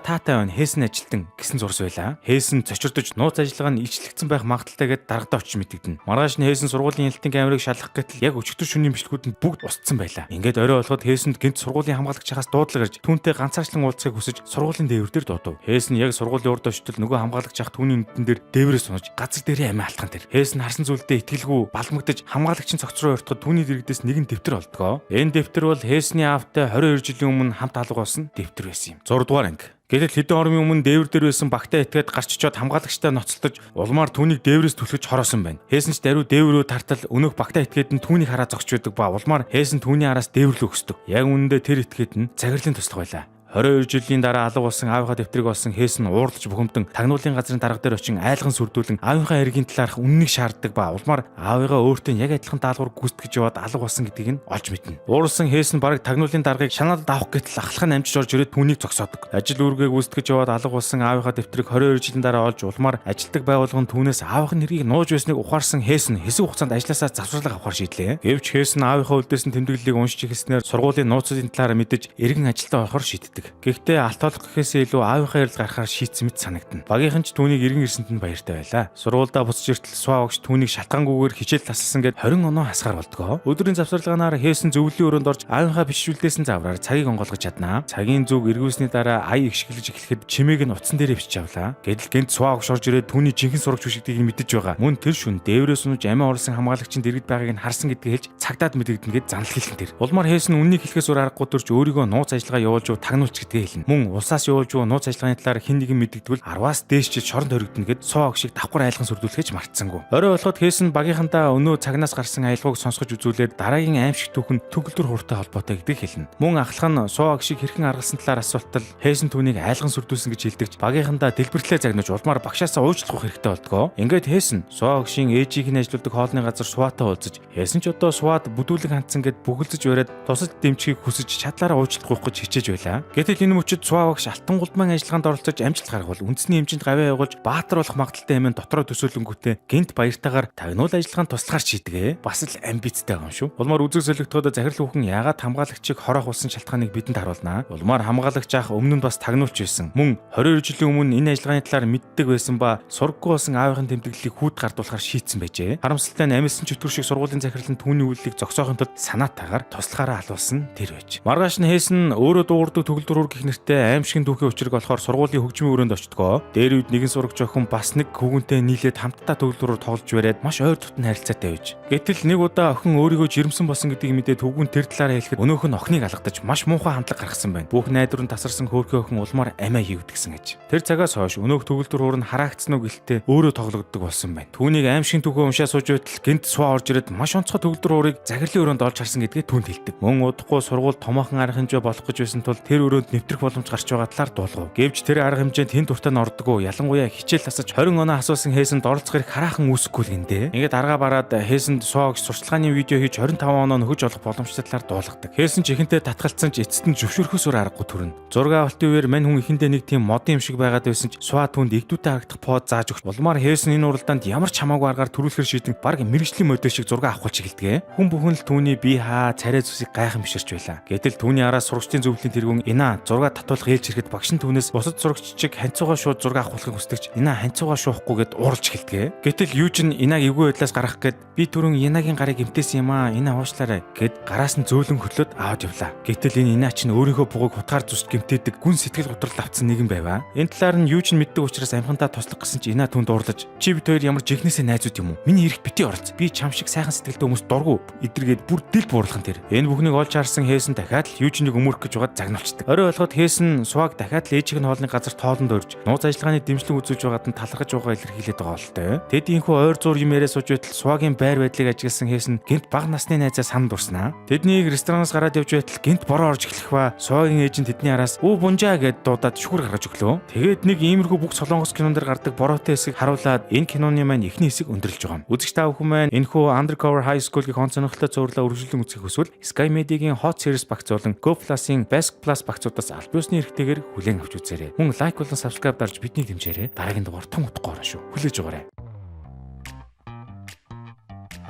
таатай байна Хейсэн ажилтан гэсэн зурс байла. Хейсэн цочирдож нууц ажиллагаа нь илчлэгдсэн байх магадaltaйгээд дарагдаа очиж мэдэгдэнэ. Маргааш нь Хейсэн сургуулийн хяналтын камерыг шалгах гэтэл яг өчигдөр шөнийн бичлэгүүд нь бүгд устсан байлаа. Ингээд орой болоход Хейсэнд гэнт сургуулийн хамгаалагчаас дуудлага ирж түүнтэй ганцаарчлан уулзахыг хүсэж сургуулийн дээвэр дээр дуудав. Хейсэн яг сургуулийн урд очтол нөгөө хамгаалагч ах түүний нүдэн дээр дээврээ сунаж газар дээрээ амиа алтхан тэр. Хейсэн харсан зүйлдээ итгэлгүй балмагдаж хамгаалагчийн цогц руу ортоход түүний дэрэгдээс нэгэн дэвтэр олдгоо. Энэ дэвтэр бол Хейсний аавтай 22 жилийн өмнө хамт алга болсон дэвтэр байсан юм. 6 дугаар анги. Гэтэл хэдэн орны өмнө дээвэр дээр байсан багтаа итгээд гарч очиод хамгаалагчтай ноцолдож улмаар түүнийг дээврээс түлхэж хороосон байна. Хейсэн ч даруй дээврөө тартал өнөөх багтаа итгээд нь түүнийг хараа зогсч байдаг ба улмаар Хейсэн түүний араас дээвэрлөө өсдөг. Яг үнэндээ тэр итгээд нь цагирлын туслах байлаа. 22 жилийн дараа алга болсон аавынхаа дэвтрийг олсон Хейсэн уурлаж бухимдан тагнуулын газрын дарга дээр очин айлган сүрдүүлэн аавынхаа эргийн талаарх үннийг шаарддаг ба улмаар аавыгаа өөртөө яг адилхан даалгавар гүйцэтгэж яваад алга болсон гэдгийг нь олж мэднэ. Уурсан Хейсэн бараг тагнуулын даргыг шаналд авах гэтэл ахлах нь амжиж орж ирээд түүнийг зогсоодог. Ажил үүргээ гүйцэтгэж яваад алга болсон аавынхаа дэвтрийг 22 жилийн дараа олж улмаар ажилтдаг байгууллагын түүнээс аавынх нь нэрийг нууж байсныг ухаарсан Хейсэн хэсэг хугацаанд ажлаасаа завсралга авахар шийдлээ. Гэвч Хейсэн аавынхаа үлдээсэн тэмдэглэлийг уншиж эхэлснээр сургуулийн нууцуудын талаар мэдэж эргэн ажилдаа орохоор шийддэг. Гэхдээ алт олох гэхээсээ илүү аавынхаа ярил гарахаар шийдсэн мэт санагдана. Багийнхан ч түүнийг эргэн ирсэнд нь баяртай байлаа. Сургуульдаа буцаж иртэл Суа огч түүнийг шалтгаангүйгээр хичээл тасалсан гэд 20 оноо хасгаар болдгоо. Өдрийн завсарлаганаар Хейсэн зөвлөлийн өрөөнд орж аавынхаа бишүүлдээсэн завраар цагийг онгойлгож чаднаа. Цагийн зүг эргүүлсний дараа ая ихшгэлж эхлэхэд чимээг нь утсан дээр бичиж авлаа. Гэтэл гэнт Суа огч орж ирээд түүний жинхэнэ сурагч бишигдгийг мэдэж байгаа. Мөн тэр шүн дээврээс унаж амиа орлсон хамгаалагчийн дэргэд байгааг нь харсан гэдгийг хэлж цагдаад мэдэгдэн гэд занал хэлсэн тэр. Улмаар Хейсэн үннийг хэлэхээс өөр аргагүй төрж өөрийгөө нууц ажиллагаа явуулж тагнуулч гэдгийг хэлнэ. Мөн улсаас явуулж нууц ажиллагааны талаар хэн нэгэн мэддэгдвэл 10-аас дээш жил шоронд хоригдно гэд Суа огшиг давхар айлган сүрдүүлэхэж мартсангүй. Орой болоход Хейсэн багийнхантаа өнөө цагнаас гарсан аялгауг сонсгож үзүүлээд дараагийн аимшиг түүхэн төгөлдөр хуртай холбоотой гэдгийг хэлнэ. Мөн ахлах нь Суа огшиг хэрхэн аргалсан талаар асуултал Хейсэн түүнийг айлган сүрдүүлсэн гэж хэлдэгч багийнхантаа дэлбэрлээ загнаж улмаар багшаасаа уучлах хэрэгтэй болдгоо. Ингээд Хейсэн Суа огшийн ээжийг нь ажилуулдаг хоолны газар Суатай уулзаж Хейсэн ч одоо Суад бүдүүлэг хандсан гэд бүгэлзэж бариад тусад дэмжихийг хүсэж чадлаараа уучлах гэж хичээж байлаа. Гэтэл энэ мөчид Суа огш алтан гулдман ажиллагаанд оролцож амжилт гаргавал үндэсний хэмжээнд гавьяа явуулж баатар болох магадaltaй хэмээн дотроо төсөөлөнгүүтээ гэнт баяртайгаар тагнуул ажиллагаанд туслахаар шийдэгэ. Бас л амбицтай юм шүү. Улмаар үзэг солигдоход захирал хүүхэн яагаад хамгаалагчийг хороох болсон шалтгааныг бидэнд харуулнаа. Улмаар хамгаалагч ах өмнө нь бас тагнуулч байсан. Мөн 22 жилийн өмнө энэ ажиллагааны талаар мэддэг байсан ба сургаггүй болсон аавынхын тэмдэглэлийг хүүд гардуулахаар шийдсэн байжээ. Харамсалтай нь амилсан чөтгөр шиг сургуулийн захирал нь түүний үйлдэлийг зогсоохын тулд санаатаагаар туслахаараа алуулсан тэр байж. Маргааш нь Хейсэн өөрөө дуугардаг төгөлдрүүр гэх нэртэй аимшигын түүхийн учрыг олохоор сургуулийн хөгжмийн өрөөнд очтгоо. Дээр үед нэгэн сурагч охин бас нэг хүүгэнтэй нийлээд хамтдаа төгөлдрүүр тоглож бариад маш ойр дотн харилцаатай байж. Гэтэл нэг удаа охин өөрийгөө жирэмсэн болсон гэдгийг мэдээд хүүгэн тэр талаараа хэлэхэд өнөөх нь охиныг алгадаж маш муухай хандлага гаргасан байна. Бүх найдвар нь тасарсан хөөрхөн охин улмаар амиа хийвдгсэн гэж. Тэр цагаас хойш өнөөх төгөлдрүүр нь хараагдсан уу гэлтэй өөрөө тоглогддог болсон байна. Түүнийг аимшигын түүхээ уншаа сууж байтал гэнт Суа орж ирээд маш онцгой төгөлдрүүрийг захирлын өрөөнд олж харсан гэдгээ түүнд хэлдэг. Мөн удахгүй сургууль томоохон арга хэмжээ болох гэж байсан тул тэр өрөөнд нэвтрэх боломж гарч байгаа талаар дуулгав. Гэвч тэр арга хэмжээнд хэн дуртай нь ордоггүй. Ялангуяа хичээл тасаж 20 оноо асуусан Хейсэнд оролцох хэрэг хараахан үүсэхгүй л гиндэ. Ингээд аргаа бараад Хейсэнд Суа огч сурчлагын видео хийж 25 оноо нөхөж олох боломжтой талаар дуулгадаг. Хейсэн ч ихэнтэй татгалцсан ч эцэст нь зөвшөөрөхөөс өөр аргагүй төрнө. Зураг авалтын үеэр мань хүн ихэндээ нэг тийм модын юм шиг байгаад байсан ч Суа түнд игдүүтэй харагдах под зааж өгч улмаар Хейсэн энэ уралдаанд ямар ч хамаагүй аргаар төрүүлэхэр шийдэн баг мэрэгжлийн модел шиг зураг авахулж эхэлдэг. Хүн бүхэн л түүний бие хаа царай зүсийг гайхан биширч байлаа. Гэтэл түүний араас сурагчдын зөвлөлийн тэргүүн инаа зураг татуулах ээлж ирэхэд багш нь түүнээс бусад зурагч чиг ханцуугаа шууд зураг авахулахыг хүсдэгч инаа ханцуугаа шуухгүйгээд уурж эхэлдэг. Гэтэл юу ч инааг эвгүй байдлаас гарах гээд би түрүүн инагийн гарыг эмтээсэн юм аа инаа уушлаарай гэд гараас нь зөөлөн хөтлөөд аваад явлаа. Гэтэл энэ инаа чинь өөрийнхөө бугыг хутгаар зүст гэмтээдэг гүн сэтгэл готрол авцсан нэгэн байваа. Энэ талаар нь юу ч мэддэг учраас амхантаа тослох гэсэн чи инаа түнд уурлаж чи бид хоёр ямар жигнэсээ найзууд юм уу? Миний эрэхт бити орц. Би чам шиг сайхан сэтгэлтэй хүмүүс дургу эдэргээд бүр дил буурлахын тэр. Энэ бүхнийг олж харсан Хейсэн дахиад л юу ч нэг өмөрөх гэж угаад загнуулцдаг. Орой болоход Хейсэн Суаг дахиад л ээжийн хоолны газар тоолонд орж нууц ажиллагааны дэмжлэг үзүүлж байгаад нь талархаж байгаа илэрхийлээд байгаа болтой. Тэд инхүү ойр зуур юм яриа сууж байтал Суагийн байр байдлыг ажигласан Хейсэн гэнт бага насны найзаа санал дурснаа. Тэднийг ресторанаас гараад явж байтал гэнт бороо орж эхлэх ба Суагийн ээж нь тэдний араас "Өө бунжаа" гэд дуудаад шүхэр гаргаж өглөө. Тэгээд нэг иймэрхүү бүх солонгос кинон дэр гардаг бороотой хэсэг харуулад энэ киноны маань эхний хэсэг өндөрлж байгаа юм. Үзэгч та бүхэн маань энэхүү Undercover High School-гийн хон сонирхолтой зурлаа үргэлжлэн үзэх хүсвэл Sky Media-гийн Hot Series багцуулан Go Plus-ийн Best Plus багцуудаас аль биесны эрхтэйгээр хүлээн авч үзээрэй. Мөн лайк болон subscribe дарж биднийг дэмжээрэй. Дараагийн дугаар том утгагүй орно шүү. Хүлээж өгөөрэй.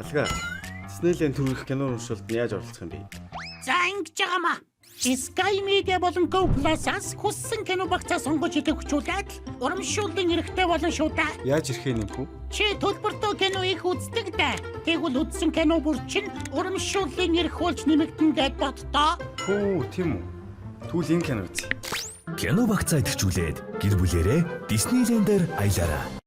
Алга. Disneyland төрүүлэх кино уншилд яаж оролцох юм бэ? За ингэж байгаамаа. Sky Media болон Go Plus-аас хүссэн кино багцаа сонгож идэвхжүүлээд урамшууллын эрэхтэй болно шүү дээ. Яаж ирэхээ нэмэх үү? Чи төлбөртөө кино их үздэг дээ. Тэгвэл үзсэн кино бүр чинь урамшууллын эрх болж нэмэгдэн гэд боддоо. Хөө, тийм үү. Тэгвэл энэ кино үз. Кино багцаа идэвхжүүлээд гэр бүлэрээ Disneyland-ээр аялаарай.